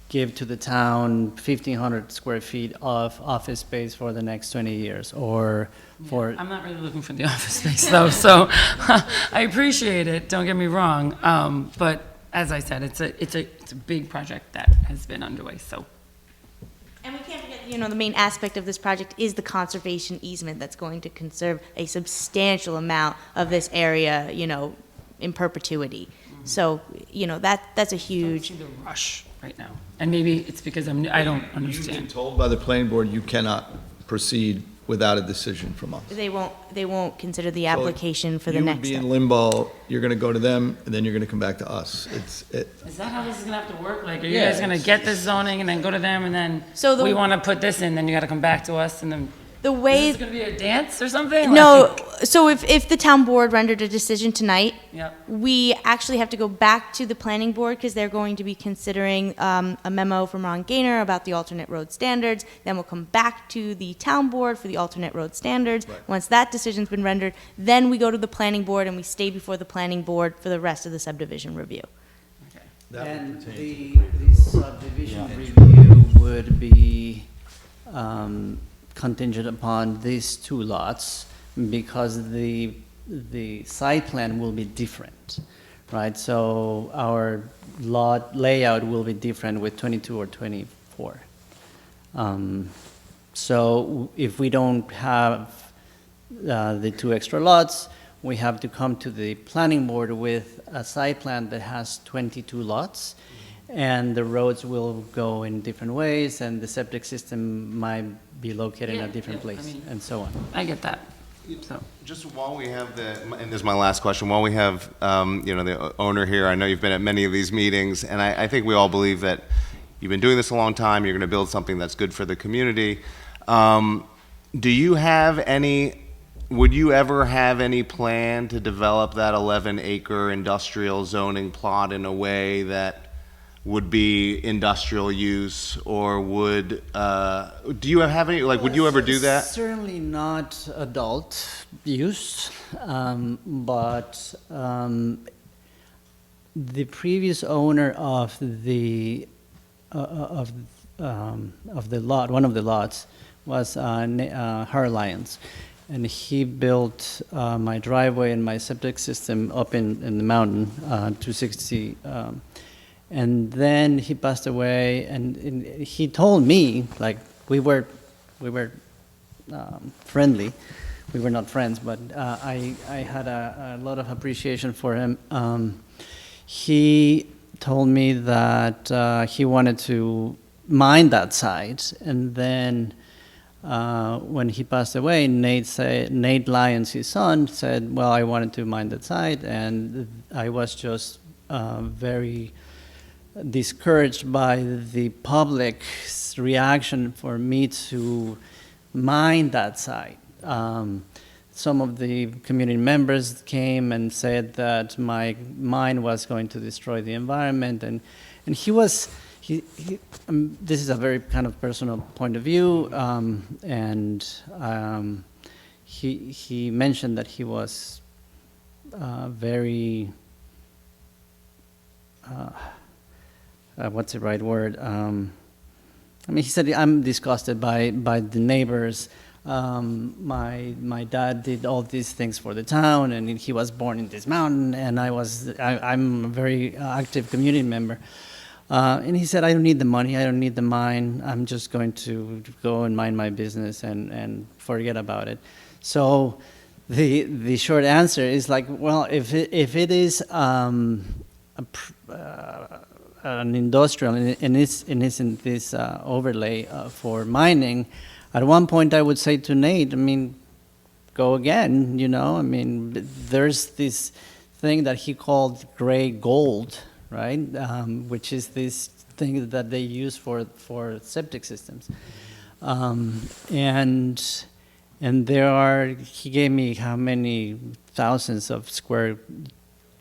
give to the town 1,500 square feet of office space for the next 20 years, or for... I'm not really looking for the office space, though, so I appreciate it, don't get me wrong, but as I said, it's a big project that has been underway, so. And we can't forget, the main aspect of this project is the conservation easement that's going to conserve a substantial amount of this area, in perpetuity. So, that's a huge... I don't see the rush right now. And maybe it's because I don't You've been understand. told by the planning board you cannot proceed without a decision from us. They won't consider the application for the next You would be step. in limbo, you're going to go to them, and then you're going to come back to us. Is that how this is gonna have to work? Like, are you guys gonna get this zoning and then go to them and then we wanna put this in, then you gotta come back to us and then? The way... Is this gonna be a dance or something? No, so if the town board rendered a decision tonight, Yep. we actually have to go back to the planning board because they're going to be considering a memo from Ron Gaynor about the alternate road standards. Then we'll come back to the town board for the alternate road standards. Right. Once that decision's been rendered, then we go to the planning board and we stay before the planning board for the rest of the subdivision review. That would And pertain the subdivision review would be contingent upon these two lots because the site plan will be different, right? So our lot layout will be different with 22 or 24. So if we don't have the two extra lots, we have to come to the planning board with a site plan that has 22 lots, and the roads will go in different ways, and the septic system might be located in a different place, and so on. I get that. So, Just while we have and this is my last question, while we have, the owner here, I know you've been at many of these meetings, and I think we all believe that you've been doing this a long time, you're gonna build something that's good for the community. Do you have would you ever have any plan to develop that 11-acre industrial zoning plot in a way that would be industrial use, or do you have any, would you ever do that? Certainly not adult use, but the previous owner of the lot, one of the lots, was Lyons, and he built my driveway and my septic system up in the mountain, 260. And then he passed away, and he told me, like, we were friendly. We were not friends, but I had a lot of appreciation for him. He told me that he wanted to mine that site, and then when he passed away, Nate Lyons, his son, said, well, I wanted to mine that site, and I was just very discouraged by the public's reaction for me to mine that site. Some of the community members came and said that my mine was going to destroy the environment, and this is a very kind of personal point of view, and he mentioned that he was very what's the right word? He said, I'm disgusted by the neighbors. My dad did all these things for the town, and he was born in this mountain, and I'm a very active community member. And he said, I don't need the money, I don't need the mine, I'm just going to go and mind my business and forget about it. So the short answer is like, well, if it is an industrial, and it's in this overlay for mining, at one point I would say to Nate, go again, there's this thing that he called gray gold, right? Which is this thing that they use for septic systems. And he gave me how many thousands of square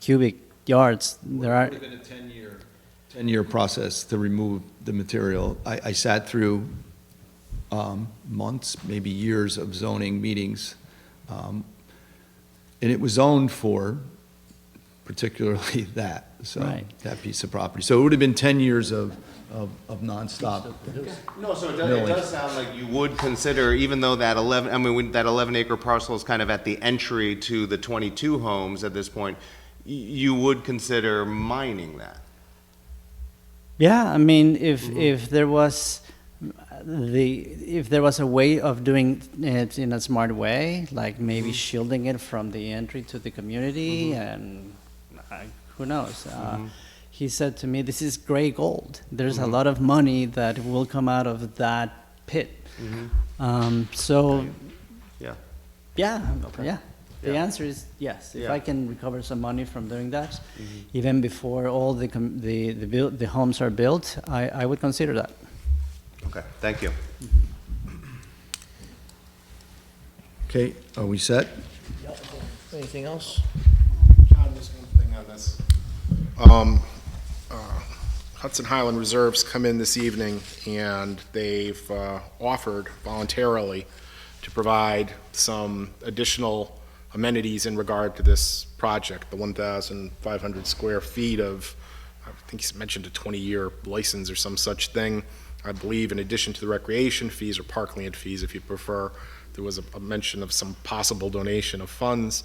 cubic yards there are. It would have been a 10-year process to remove the material. I sat through months, maybe years of zoning meetings, and it was zoned for particularly that, Right. that piece of property. So it would have been 10 years of nonstop. No, so it does sound like you would consider, even though that 11-acre parcel is kind of at the entry to the 22 homes at this point, you would consider mining that. Yeah, if there was a way of doing it in a smart way, like maybe shielding it from the entry to the community, and who knows? He said to me, "This is gray gold. There's a lot of money that will come out of that pit." So, Yeah. The answer is yes. If Yeah. I can recover some money from doing that, even before all the homes are built, I would consider that. Okay, thank you. Okay, are we set? Anything else? John, just one thing on this. Hudson Highland Reserves come in this evening, and they've offered voluntarily to provide some additional amenities in regard to this project, the 1,500 square feet of I think he's mentioned a 20-year license or some such thing. I believe in addition to the recreation fees or parkland fees, if you prefer, there was a mention of some possible donation of funds.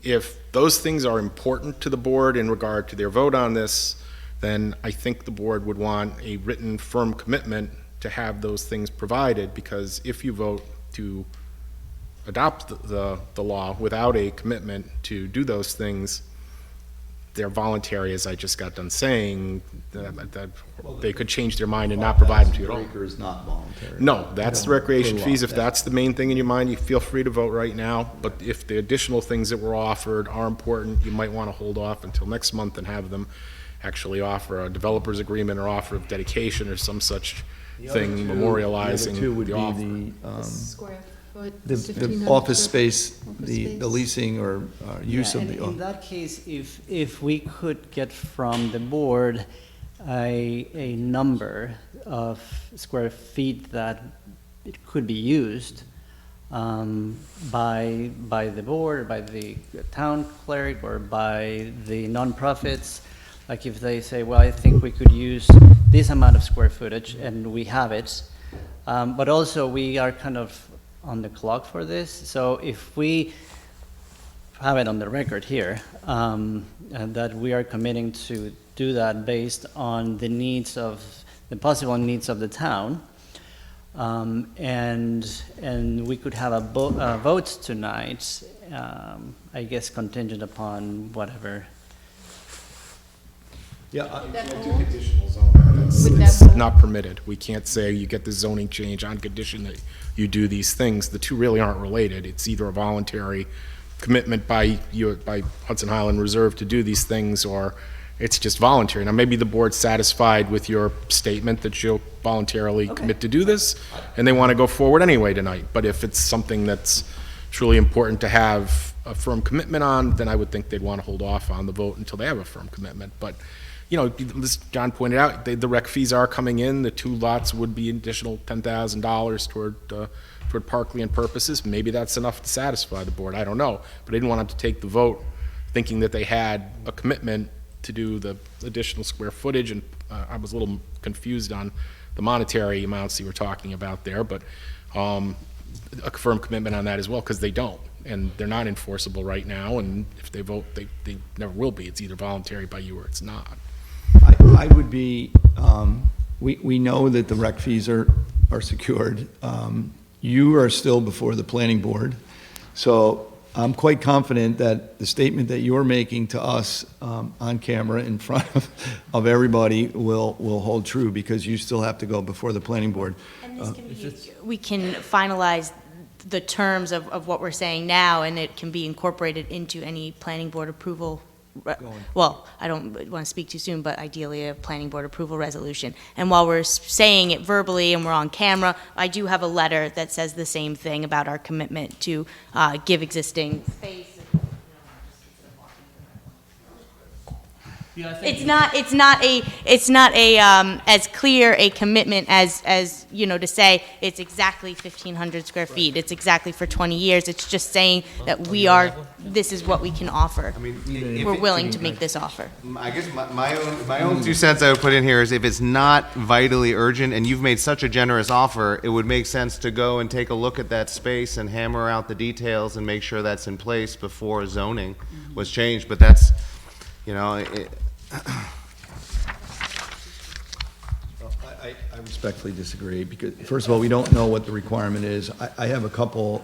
If those things are important to the board in regard to their vote on this, then I think the board would want a written firm commitment to have those things provided, because if you vote to adopt the law without a commitment to do those things, they're voluntary, as I just got done saying, that they could change their mind and not provide them to you at all. Breaker is not voluntary. No, that's the recreation Good fees. luck. If that's the main thing in your mind, you feel free to vote right now. But if the additional things that were offered are important, you might want to hold off until next month and have them actually offer a developer's agreement or offer of dedication or some such thing memorializing The other two would the be offer. Square foot, the 1,500 office square space, office the space. leasing or use Yeah, of and the. in that case, if we could get from the board a number of square feet that it could be used by the board, by the town clerk, or by the nonprofits, like if they say, well, I think we could use this amount of square footage, and we have it, but also we are kind of on the clock for this, so if we have it on the record here, and that we are committing to do that based on the needs of, the possible needs of the town, and we could have a vote tonight, I guess contingent upon whatever. Yeah, Conditional zoning. It's not permitted. We can't say you get the zoning change on condition that you do these things. The two really aren't related. It's either a voluntary commitment by you, by Hudson Highland Reserve to do these things, or it's just voluntary. Now, maybe the board's satisfied with your statement that you'll voluntarily commit to do this, and they want to go forward anyway tonight. But if it's something that's truly important to have a firm commitment on, then I would think they'd want to hold off on the vote until they have a firm commitment. But you know, as John pointed out, the rec fees are coming in. The two lots would be additional $10,000 toward parkland purposes. Maybe that's enough to satisfy the board. I don't know. But I didn't want them to take the vote thinking that they had a commitment to do the additional square footage. And I was a little confused on the monetary amounts you were talking about there. But a firm commitment on that as well, because they don't. And they're not enforceable right now. And if they vote, they never will be. It's either voluntary by you or it's not. I would be, we know that the rec fees are secured. You are still before the planning board. So I'm quite confident that the statement that you're making to us on camera in front of everybody will hold true, because you still have to go before the planning board. And this can be, we can finalize the terms of what we're saying now, and it can be incorporated into any planning board approval. Well, I don't want to speak too soon, but ideally a planning board approval resolution. And while we're saying it verbally and we're on camera, I do have a letter that says the same thing about our commitment to give existing space. It's not a as clear a commitment as you know, to say it's exactly 1,500 square feet. It's exactly for 20 years. It's just saying that this is what we can offer. I mean, We're willing to make this offer. I guess my own 2 cents I would put in here is, if it's not vitally urgent and you've made such a generous offer, it would make sense to go and take a look at that space and hammer out the details and make sure that's in place before zoning was changed. But that's, you know, I respectfully disagree, because first of all, we don't know what the requirement is. I have a couple,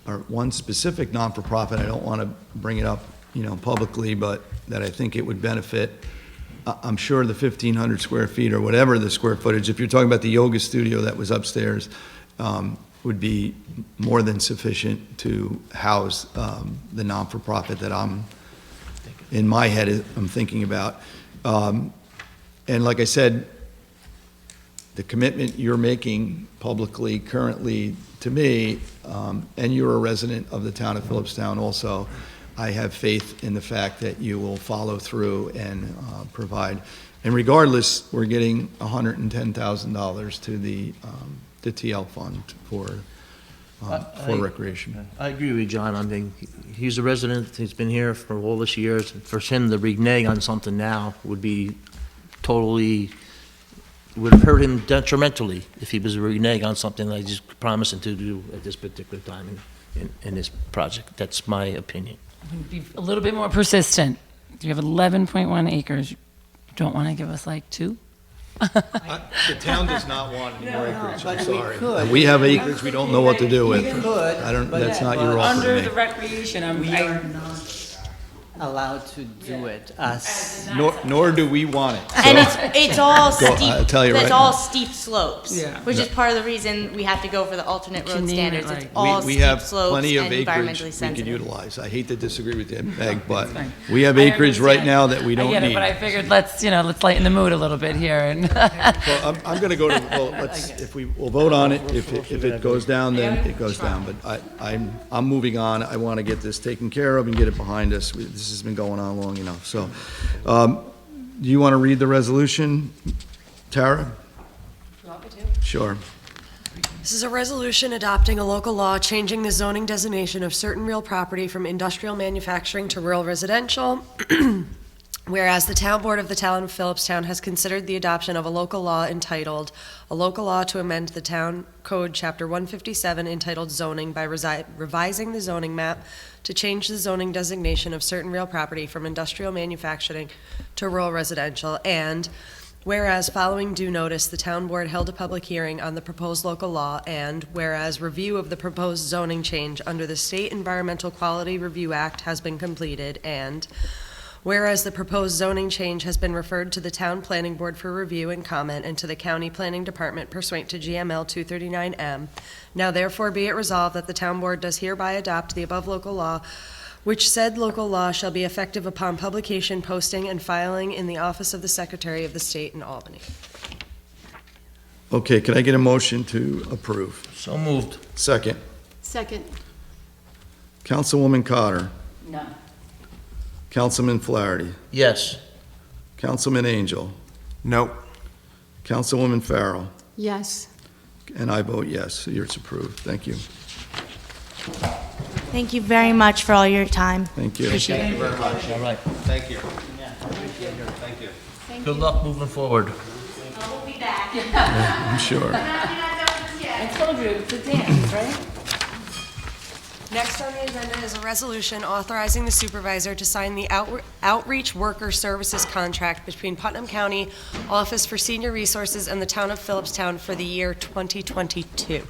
or one specific non-for-profit, I don't want to bring it up, you know, publicly, but that I think it would benefit. I'm sure the 1,500 square feet or whatever the square footage, if you're talking about the yoga studio that was upstairs, would be more than sufficient to house the non-for-profit that in my head, I'm thinking about. And like I said, the commitment you're making publicly currently to me, and you're a resident of the town of Philipstown also, I have faith in the fact that you will follow through and provide. And regardless, we're getting $110,000 to the TL fund for for recreation. I agree with you, John. I mean, he's a resident, he's been here for all this years. For him to renege on something now would be totally, would hurt him detrimentally if he was to renege on something that he's promising to do at this particular time in this project. That's my opinion. Be a little bit more persistent. You have 11.1 acres. You don't want to give us like 2? The town does not want any more acreage, I'm sorry. We have acreage we don't know what to do with. I don't, that's not your offer Under to the me. recreation, We are not allowed to do it as, Nor do we want it. And it's all Go- steep, I'll tell you it's right all now. steep slopes, Yeah. which is part of the reason we have to go for the alternate You road need it, standards. It's right. all We steep have slopes plenty of and acreage environmentally we can sensitive. utilize. I hate to disagree with you, Meg, but fine. we have I acreage right understand. now that we I don't get it, need. but I figured let's lighten the mood a little bit here and. Well, I'm gonna go to, well, let's, if we'll vote on it, if it goes down, then it goes down, but I'm moving on. I wanna get this taken care of and get it behind us. This has been going on long enough, so. Do you wanna read the resolution, Tara? Sure. This is a resolution adopting a local law changing the zoning designation of certain real property from industrial manufacturing to rural residential. Whereas the town board of the town of Philipstown has considered the adoption of a local law entitled, "A Local Law to Amend the Town Code, Chapter 157, entitled Zoning by revising the zoning map to change the zoning designation of certain real property from industrial manufacturing to rural residential." And whereas following due notice, the town board held a public hearing on the proposed local law, and whereas review of the proposed zoning change under the State Environmental Quality Review Act has been completed, and whereas the proposed zoning change has been referred to the Town Planning Board for review and comment and to the County Planning Department pursuant to GML 239M, now therefore be it resolved that the Town Board does hereby adopt the above local law, which said local law shall be effective upon publication, posting, and filing in the office of the Secretary of the State in Albany. Okay, can I get a motion to approve? So moved. Second. Second. Councilwoman Cotter. No. Councilman Flaherty. Yes. Councilman Angel. Nope. Councilwoman Farrell. Yes. And I vote yes, so it's approved. Thank you. Thank you very much for all your time. Thank you. All right. Thank you. Good luck moving forward. We'll be back. I'm sure. I told you, it's a dance, right? Next on the agenda is a resolution authorizing the supervisor to sign the outreach worker services contract between Putnam County Office for Senior Resources and the town of Philipstown for the year 2022.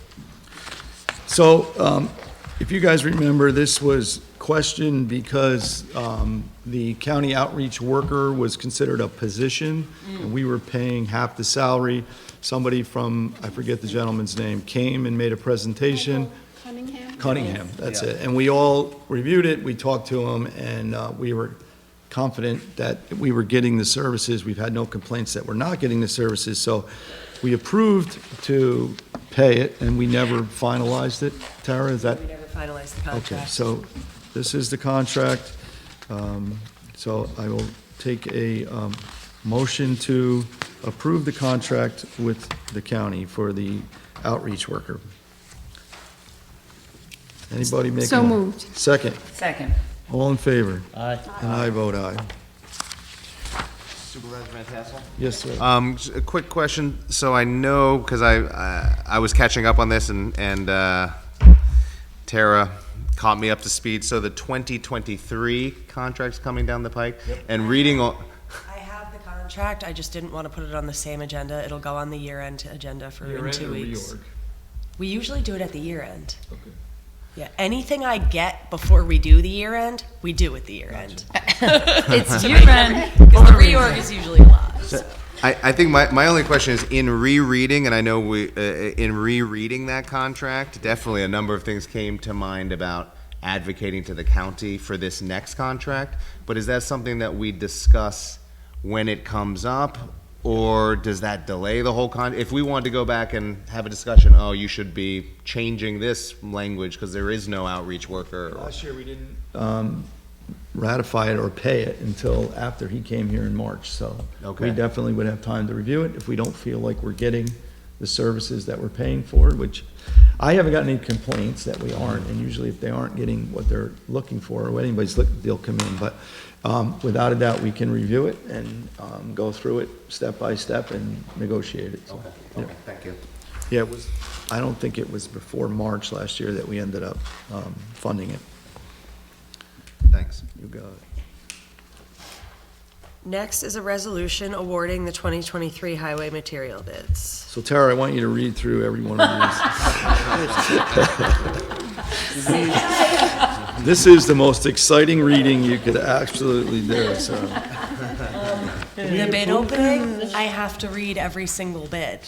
So, if you guys remember, this was questioned because the county outreach worker was considered a position, and we were paying half the salary. Somebody from, I forget the gentleman's name, came and made a presentation. Cunningham, that's it. And we all reviewed it, we talked to him, and we were confident that we were getting the services. We've had no complaints that we're not getting the services, so we approved to pay it, and we never finalized it. Tara, is that? We never finalized the Okay, contract. so this is the contract. So I will take a motion to approve the contract with the county for the outreach worker. Anybody make a? So moved. Second. Second. All in favor? Aye. And I vote aye. Supervisor Van Tassel? Yes, sir. Just a quick question, so I know, because I was catching up on this, and Tara caught me up to speed, so the 2023 contract's coming down the pike, and reading all, I have the contract, I just didn't want to put it on the same agenda. It'll go on the year-end agenda for in 2 weeks. We usually do it at the year-end. Okay. Yeah, anything I get before we do the year-end, we do at the year-end. It's year-end. Because the reorg is usually a lot. I think my only question is, in rereading, and I know in rereading that contract, definitely a number of things came to mind about advocating to the county for this next contract, but is that something that we discuss when it comes up, or does that delay the whole if we wanted to go back and have a discussion, oh, you should be changing this language because there is no outreach worker? Last year, we didn't ratify it or pay it until after he came here in March, so Okay. we definitely would have time to review it if we don't feel like we're getting the services that we're paying for, which I haven't gotten any complaints that we aren't, and usually if they aren't getting what they're looking for, or what anybody's looking, they'll come in, but without a doubt, we can review it and go through it step by step and negotiate it. So, yeah. Okay, thank you. Yeah, it was, I don't think it was before March last year that we ended up funding it. Thanks. You got it. Next is a resolution awarding the 2023 highway material bids. So Tara, I want you to read through every one of these. This is the most exciting reading you could absolutely do, so. The bid opening, I have to read every single bid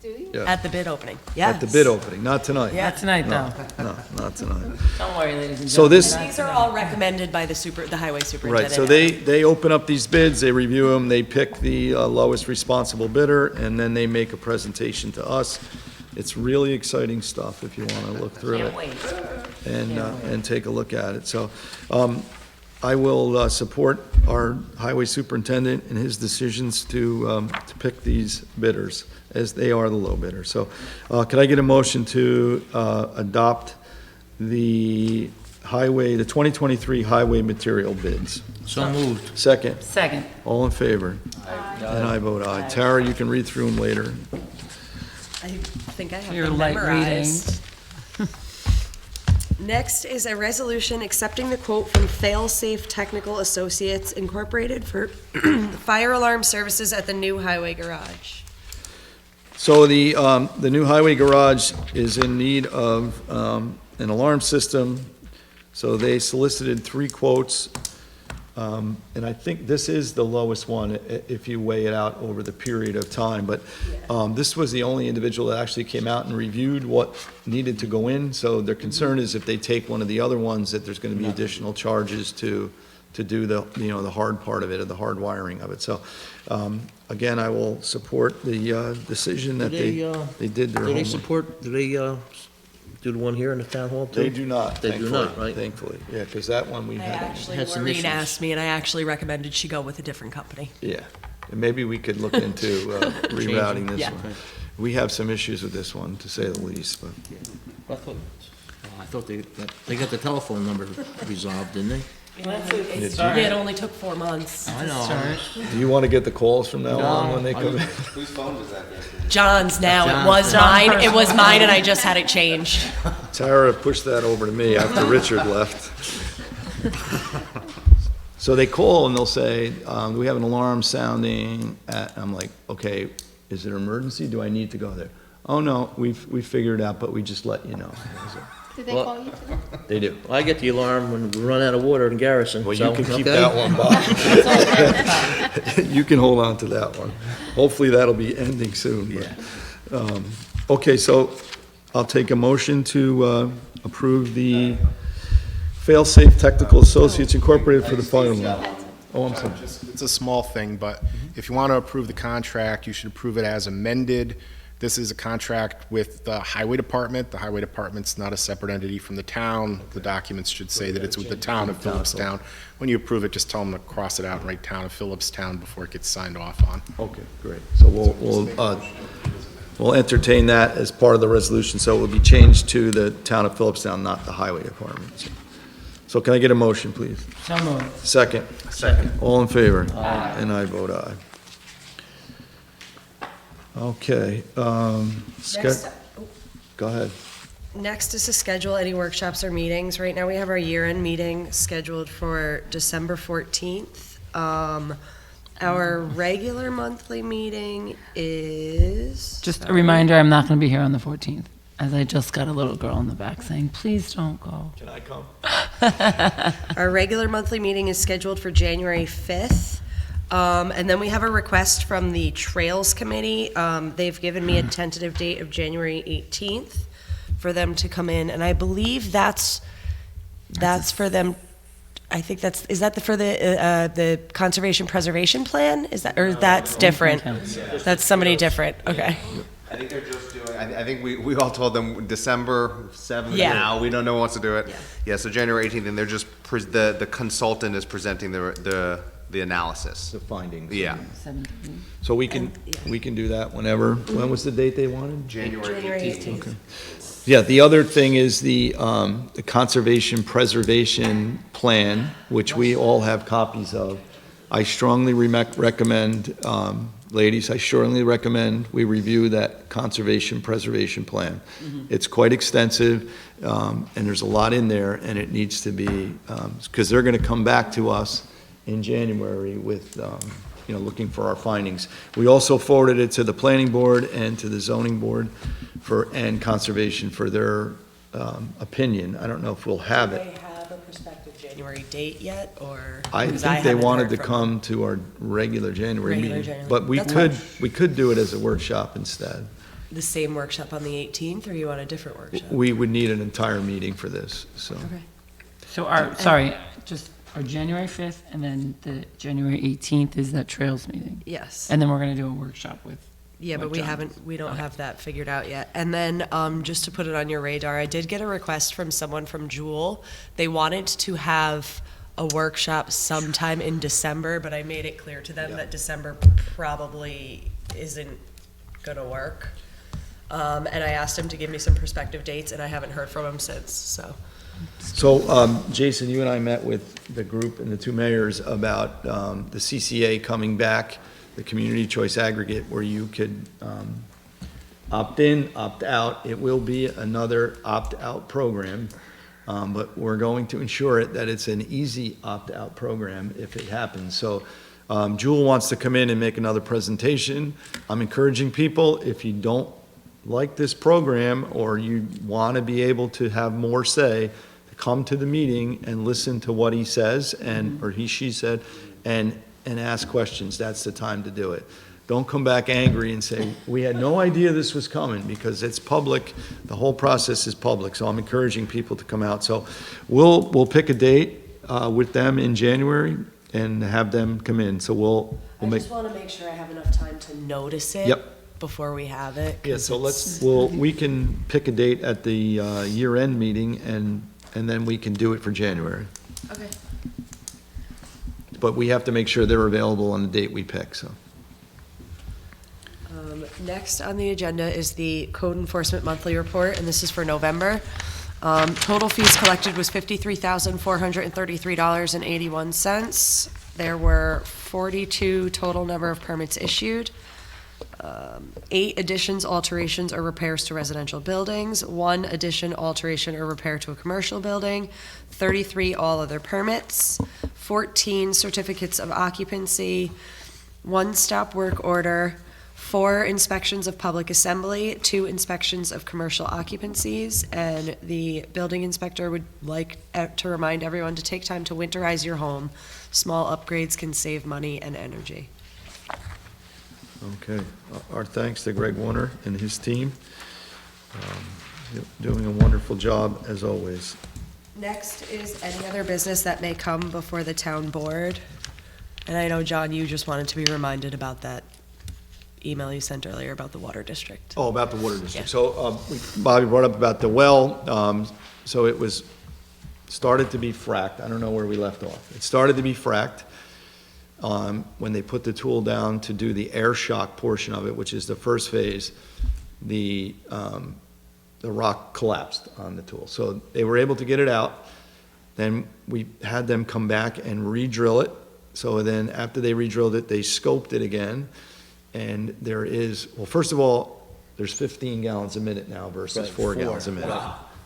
Yeah. at the bid opening. Yes. At the bid opening, not tonight. Yeah. Not tonight, though. No, not tonight. Don't worry, ladies and So gentlemen. this, These are all recommended by the highway right, superintendent. so they open up these bids, they review them, they pick the lowest responsible bidder, and then they make a presentation to us. It's really exciting stuff if you want to look through it. Can't wait. And take a look at it. So I will support our highway superintendent in his decisions to pick these bidders, as they are the low bidder. So can I get a motion to adopt the 2023 highway material bids? So moved. Second, Second. all in favor? And I vote aye. Tara, you can read through them later. I think I have Your them light memorized. Next is a resolution accepting the quote from Failsafe Technical Associates Incorporated for fire alarm services at the new highway garage. So the new highway garage is in need of an alarm system. So they solicited 3 quotes. And I think this is the lowest one if you weigh it out over the period of time. But this was the only individual that actually came out and reviewed what needed to go in. So their concern is if they take one of the other ones, that there's going to be additional charges to do the hard part of it, or the hard wiring of it. So again, I will support the decision that they did their Do they homework. support, do they do the one here in the town hall too? They do not, They do thankfully. not, right? Thankfully, yeah, because that one we I had. actually, had some Maureen issues. asked me, and I actually recommended she go with a different company. Yeah, and maybe we could look into rerouting this Yeah. one. We have some issues with this one, to say the least, but. I thought they got the telephone number resolved, didn't they? It only took 4 months. I know. Do you want to get the calls from now on when they come in? Whose phone was that? John's now. John's. It was mine. It was mine, and I just had it changed. Tara pushed that over to me after Richard left. So they call and they'll say, we have an alarm sounding at, I'm like, okay, is it an emergency? Do I need to go there? Oh, no, we figured it out, but we just let you know. Did they Well- call you today? They do. Well, I get the alarm when we run out of water in Garrison. Well, so, you can keep okay. that one, Bob. You can hold on to that one. Hopefully, that'll be ending soon. But, okay, so I'll take a motion to approve the Failsafe Technical Associates Incorporated for the fire alarm. Oh, I'm sorry. It's a small thing, but if you want to approve the contract, you should approve it as amended. This is a contract with the highway department. The highway department's not a separate entity from the town. The documents should say that it's with the town of Philipstown. When you approve it, just tell them to cross it out and write town of Philipstown before it gets signed off on. Okay, great. So we'll entertain that as part of the resolution, so it will be changed to the town of Philipstown, not the highway department. So can I get a motion, please? So moved. Second. Second. All in favor? Aye. And I vote aye. Okay, Next, go ahead. next is to schedule any workshops or meetings. Right now, we have our year-end meeting scheduled for December 14th. Our regular monthly meeting is. Just a reminder, I'm not going to be here on the 14th, as I just got a little girl in the back saying, please don't go. Can I come? Our regular monthly meeting is scheduled for January 5th. And then we have a request from the Trails Committee. They've given me a tentative date of January 18th for them to come in, and I believe that's for them. I think is that for the Conservation Preservation Plan? Is that, or that's different? That's somebody different, okay. I think they're just doing, I think we all told them December 7th Yeah. now, we don't know who wants to do it. Yeah. Yeah, so January 18th, and they're just, the consultant is presenting the analysis. The findings. Yeah. 17th. So we can do that whenever. When was the date they wanted? January January 18th. 18th. Yeah, the other thing is the conservation preservation plan, which we all have copies of. I strongly recommend, ladies, I strongly recommend we review that conservation preservation plan. It's quite extensive, and there's a lot in there, and it needs to be, because they're going to come back to us in January with, looking for our findings. We also forwarded it to the planning board and to the zoning board and conservation for their opinion. I don't know if we'll have Do it. they have a prospective January date yet, or? I because think they haven't wanted heard to from come to our regular January Regular meeting. January. But That's we could do it as a workshop instead. them. The same workshop on the 18th, or you want a different workshop? We would need an entire meeting for this, so. Okay. So our January 5th and then the January 18th is that Trails meeting. Yes. And then we're going to do a workshop with. Yeah, but Like John. we don't have that figured out yet. And then, just to put it on your radar, I did get a request from someone from Jewel. They wanted to have a workshop sometime in December, but I made it clear to them that December probably isn't gonna work. And I asked him to give me some prospective dates, and I haven't heard from him since, so. So, Jason, you and I met with the group and the two mayors about the CCA coming back, the Community Choice Aggregate, where you could opt in, opt out. It will be another opt-out program, but we're going to ensure it that it's an easy opt-out program if it happens. So Jewel wants to come in and make another presentation. I'm encouraging people, if you don't like this program or you want to be able to have more say, to come to the meeting and listen to what he says or she said, and ask questions. That's the time to do it. Don't come back angry and say, we had no idea this was coming, because it's public. The whole process is public. So I'm encouraging people to come out. So we'll pick a date with them in January and have them come in. So we'll I make. just want to make sure I have enough time to notice it. Yep. Before we have it. Yeah, so we can pick a date at the year-end meeting and then we can do it for January. Okay. But we have to make sure they're available on the date we pick, so. Next on the agenda is the Code Enforcement Monthly Report, and this is for November. Total fees collected was $53,433.81. There were 42 total number of permits issued. 8 additions, alterations, or repairs to residential buildings, 1 addition, alteration, or repair to a commercial building, 33 all other permits, 14 certificates of occupancy, 1 stop work order, 4 inspections of public assembly, 2 inspections of commercial occupancies, and the building inspector would like to remind everyone to take time to winterize your home. Small upgrades can save money and energy. Okay, our thanks to Greg Warner and his team. Doing a wonderful job as always. Next is any other business that may come before the town board. And I know, John, you just wanted to be reminded about that email you sent earlier about the water district. Oh, about the water district. Yeah. So Bobby brought up about the well. So it was started to be fracked. I don't know where we left off. It started to be fracked. When they put the tool down to do the air shock portion of it, which is the first phase, the rock collapsed on the tool. So they were able to get it out. Then we had them come back and re-drill it. So then after they re-drilled it, they scoped it again. And there is, well, first of all, there's 15 gallons a minute now versus 4 gallons a minute,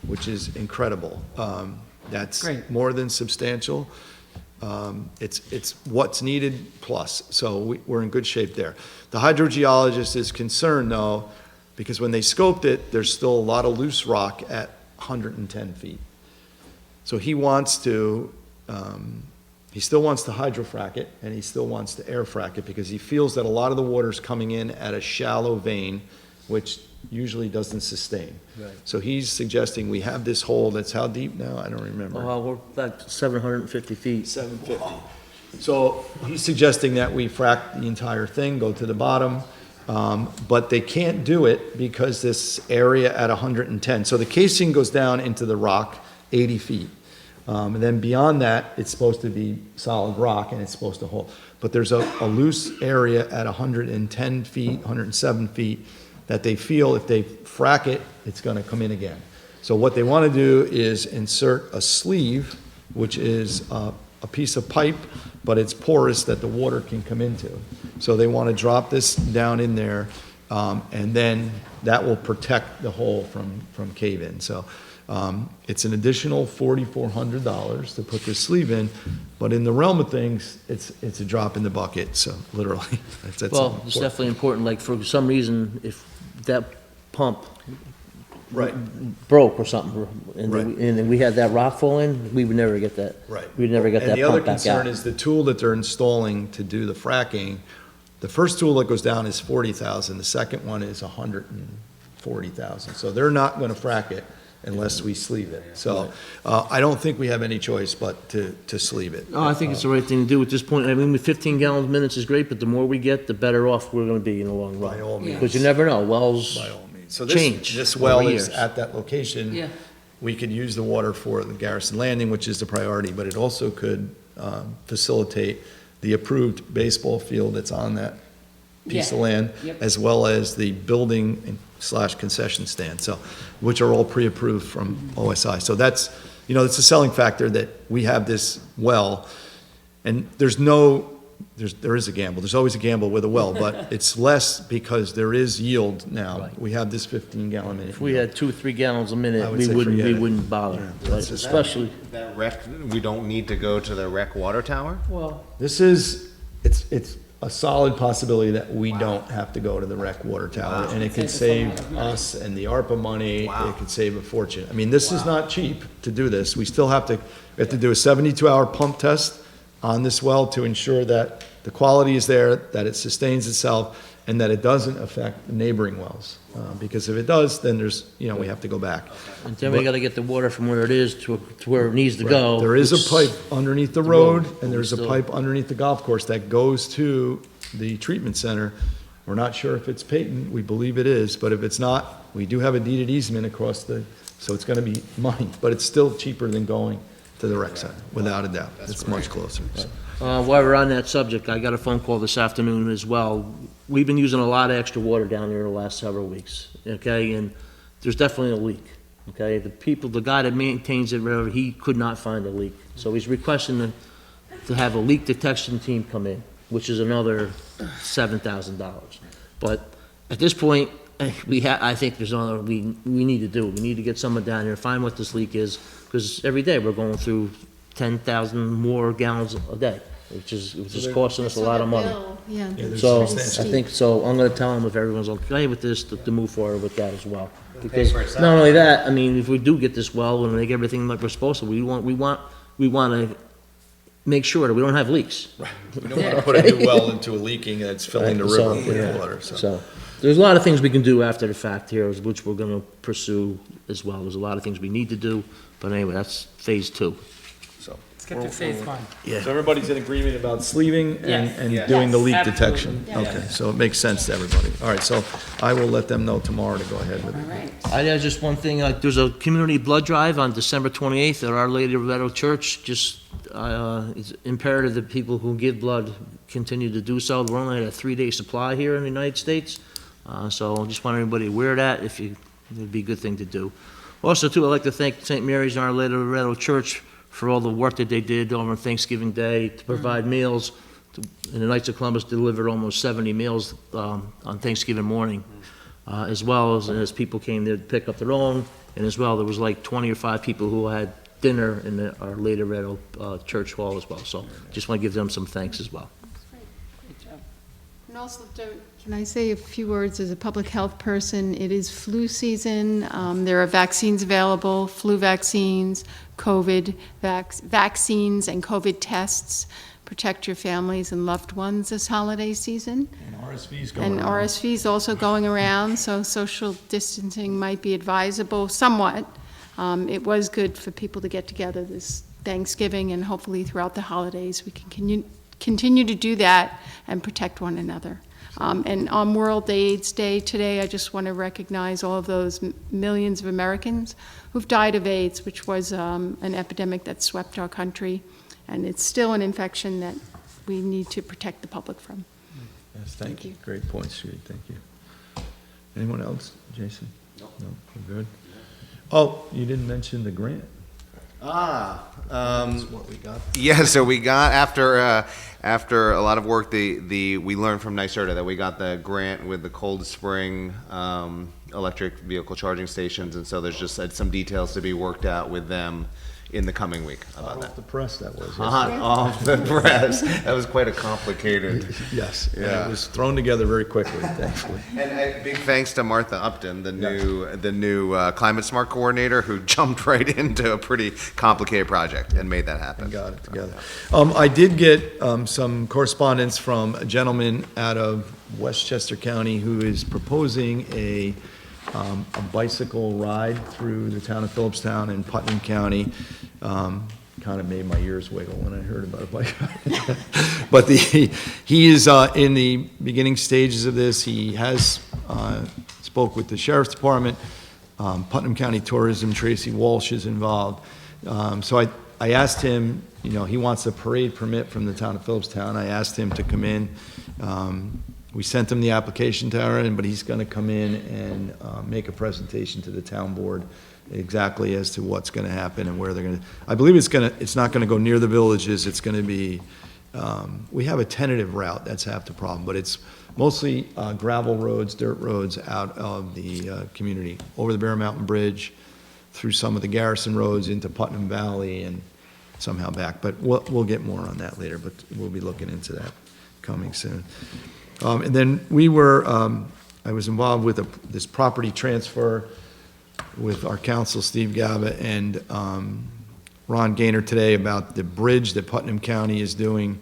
which is incredible. That's Great. more than substantial. It's what's needed plus, so we're in good shape there. The hydrogeologist is concerned though, because when they scoped it, there's still a lot of loose rock at 110 feet. So he wants to, he still wants to hydrofrack it, and he still wants to air frack it, because he feels that a lot of the water's coming in at a shallow vein, which usually doesn't sustain. Right. So he's suggesting we have this hole that's how deep now? I don't remember. We're about 750 feet. 750. So he's suggesting that we frack the entire thing, go to the bottom, but they can't do it because this area at 110. So the casing goes down into the rock 80 feet. And then beyond that, it's supposed to be solid rock and it's supposed to hold. But there's a loose area at 110 feet, 107 feet, that they feel if they frack it, it's going to come in again. So what they want to do is insert a sleeve, which is a piece of pipe, but it's porous that the water can come into. So they want to drop this down in there, and then that will protect the hole from cave-in. So it's an additional $4,400 to put this sleeve in, but in the realm of things, it's a drop in the bucket, so literally. That's Well, important. it's definitely important, like, for some reason, if that pump Right. broke or something, and Right. then we had that rock fall in, we would never get that. Right. We'd never get that And the other pump back concern out. is the tool that they're installing to do the fracking, the first tool that goes down is 40,000, the second one is 140,000. So they're not gonna frack it unless we sleeve it. So, I don't think we have any choice but to sleeve it. No, I think it's the right thing to do at this point. I mean, with 15 gallon minutes is great, but the more we get, the better off we're gonna be in the long run. By all means. Because you never know, wells By all means. So change this well over is years. at that location. Yeah. We could use the water for the Garrison Landing, which is the priority, but it also could facilitate the approved baseball field that's on that piece of Yeah. land, Yep. as well as the building / concession stand, so, which are all pre-approved from OSI. So that's, it's a selling factor that we have this well, and there is a gamble. There's always a gamble with a well, but it's less because there is yield now. Right. We have this 15-gallon minute. If we had 2 or 3 gallons a I minute, would we say wouldn't, forget we it. wouldn't bother. Yeah, But that's just- especially, That rec, we don't need to go to the rec water tower? This is, it's a solid possibility that we don't have to go to the rec water tower, and it could save us and the ARPA money, it could save a fortune. I mean, this is not cheap to do this. We still have to do a 72-hour pump test on this well to ensure that the quality is there, that it sustains itself, and that it doesn't affect the neighboring wells. Because if it does, then we have to go back. and then we gotta get the water from where it is to where it needs to go. There is a which- pipe underneath the road, but and there's a still- pipe underneath the golf course that goes to the treatment center. We're not sure if it's patent, we believe it is, but if it's not, we do have a deeded easement across so it's gonna be money, but it's still cheaper than going to the rec center, without a doubt. It's much closer. so. While we're on that subject, I got a phone call this afternoon as well. We've been using a lot of extra water down there the last several weeks, okay? And there's definitely a leak, okay? The guy that maintains it, he could not find a leak. So he's requesting to have a leak detection team come in, which is another $7,000. But at this point, I think there's another, we need to do. We need to get someone down here, find what this leak is, because every day we're going through 10,000 more gallons a day, which is costing us a lot of money. Yeah. So, I Steep. think, I'm gonna tell them if everyone's okay with this, to move forward with that as well. Because for itself. not only that, I mean, if we do get this well and make everything like we're supposed to, we wanna make sure that we don't have leaks. We don't wanna put a new well into a leaking that's filling the Right, river so, with yeah. water, so. So, there's a lot of things we can do after the fact here, which we're gonna pursue as well. There's a lot of things we need to do, but anyway, that's phase 2. Let's get to phase 1. So everybody's in agreement about sleeving Yes. and Yes. doing the leak Yes, detection? absolutely. Okay, so it makes sense to everybody. All right, so I will let them know tomorrow to go ahead with All it. right. I have just one thing, there's a community blood drive on December 28th at Our Lady of Loretto Church. Just, it's imperative that people who give blood continue to do so. We're only at a 3-day supply here in the United States, so I just want everybody aware of that, it'd be a good thing to do. Also, too, I'd like to thank St. Mary's and Our Lady of Loretto Church for all the work that they did over Thanksgiving Day to provide meals. And the Knights of Columbus delivered almost 70 meals on Thanksgiving morning, as well as people came there to pick up their own, and as well, there was like 20 or 5 people who had dinner in Our Lady of Loretto Church Hall as well. So just want to give them some thanks as well. Good job. And also, can I say a few words as a public health person? It is flu season. There are vaccines available, flu vaccines, COVID vaccines, and COVID tests. Protect your families and loved ones this holiday season. And RSV's going And around. RSV is also going around, so social distancing might be advisable somewhat. It was good for people to get together this Thanksgiving, and hopefully throughout the holidays, we can continue to do that and protect one another. And on World AIDS Day today, I just want to recognize all of those millions of Americans who've died of AIDS, which was an epidemic that swept our country, and it's still an infection that we need to protect the public from. Yes, thank Thank you. you. Great points, Judy, thank you. Anyone else? Jason? No, we're good? Oh, you didn't mention the grant. That's what we got. Yeah, so we got, after a lot of work, we learned from NYSERDA that we got the grant with the Cold Spring electric vehicle charging stations, and so there's just some details to be worked out with them in the coming week about that. Off the press that was. Hot off the press. That was quite a complicated. Yes, and Yeah. it was thrown together very quickly, thankfully. And big thanks to Martha Upton, the new Climate Smart coordinator, who jumped right into a pretty complicated project and made that happen. And got it together. I did get some correspondence from a gentleman out of Westchester County who is proposing a bicycle ride through the town of Philipstown and Putnam County. Kind of made my ears wiggle when I heard about a bike ride. But he is in the beginning stages of this. He has spoke with the Sheriff's Department, Putnam County Tourism, Tracy Walsh is involved. So I asked him, he wants a parade permit from the town of Philipstown. I asked him to come in. We sent him the application to Aaron, but he's going to come in and make a presentation to the town board exactly as to what's going to happen and where they're going to. I believe it's not going to go near the villages. It's going to be, we have a tentative route. That's half the problem, but it's mostly gravel roads, dirt roads out of the community, over the Bear Mountain Bridge, through some of the Garrison roads into Putnam Valley and somehow back. But we'll get more on that later, but we'll be looking into that coming soon. And then I was involved with this property transfer with our counsel, Steve Gaba, and Ron Gaynor today about the bridge that Putnam County is doing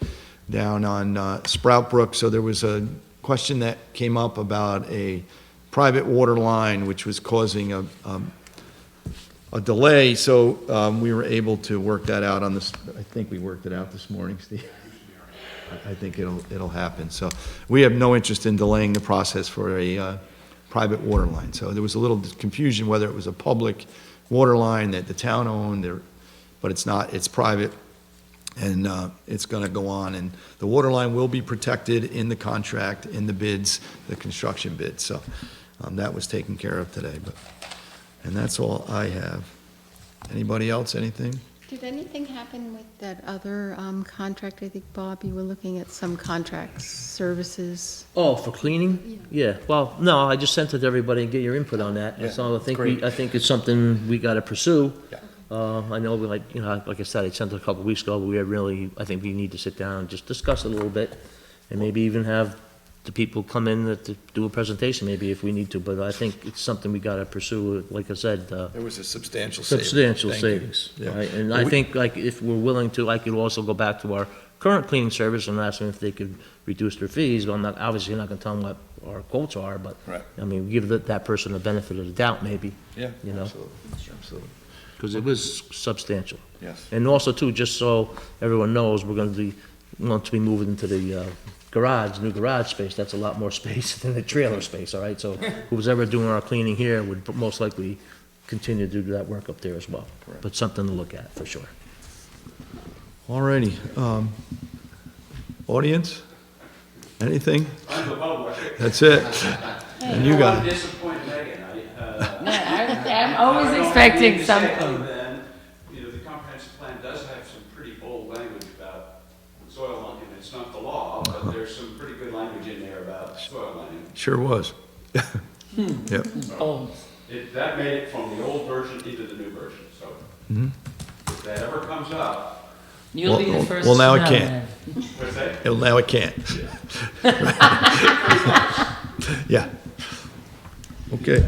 down on Sprout Brook. So there was a question that came up about a private water line, which was causing a delay. So we were able to work that out on this. I think we worked it out this morning, Steve. I think it'll happen. So we have no interest in delaying the process for a private water line. So there was a little confusion whether it was a public water line that the town owned, but it's not. It's private, and it's going to go on. And the water line will be protected in the contract, in the bids, the construction bids. So that was taken care of today. And that's all I have. Anybody else? Anything? Did anything happen with that other contract? I think, Bob, you were looking at some contracts, services. Oh, for cleaning? Yeah, well, no, I just sent it to everybody and get your input on that. So I think it's something we gotta pursue. I know, like I said, I sent it a couple of weeks ago, but I think we need to sit down and just discuss it a little bit, and maybe even have the people come in to do a presentation, maybe if we need to, but I think it's something we gotta pursue, like I said. There was a substantial savings, Yeah. right? And I think, like, if we're willing to, I could also go back to our current cleaning service and ask them if they could reduce their fees. Well, I'm not, obviously not gonna tell them what our quotes are, but, Right. I mean, give that person the benefit of the doubt, maybe. Yeah, You know? absolutely. Because it was substantial. Yes. And also, too, just so everyone knows, we're gonna want to be moving into the new garage space. That's a lot more space than the trailer space, all right? So who's ever doing our cleaning here would most likely continue to do that work up there as well. Correct. But something to look at, for sure. All righty. Audience? Anything? I'm the public. That's it. And you got I it. disappoint Megan. I'm always expecting Other something. than, the comprehensive plan does have some pretty bold language about soil lining. It's not the law, but there's some pretty good language in there about soil lining. Sure was. Yep. Oh, That made it from the old version into the new version, so if that ever comes up, you'll be the first. Well, now to it know can't. what's that? Now it can't. Yeah. Okay.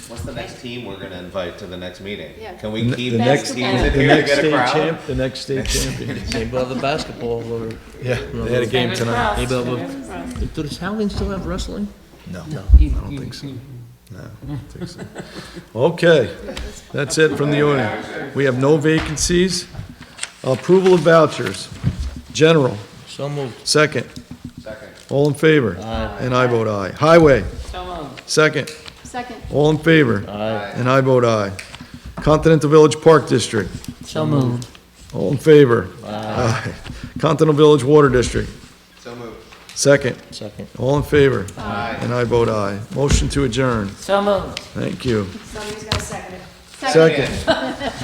What's the next team we're gonna invite to the next meeting? Yeah. Can we keep The next, teams in the here to next get a state crowd? champ, the next state champion. Maybe we'll have the basketball or. Yeah, they had a game tonight. Maybe does Haldane still have wrestling? No, I don't think so. No, I don't think so. Okay, that's it from the audience. We have no vacancies. Approval of vouchers. General, So moved. second. Second. All in favor? Aye. And I vote aye. Highway, So moved. second. Second. All in favor? Aye. And I vote aye. Continental Village Park District, So moved. all in favor? Aye. Continental Village Water District, So moved. Second. Second. All in favor? Aye. And I vote aye. Motion to adjourn. So moved. Thank you. Somebody's got to second it. Second.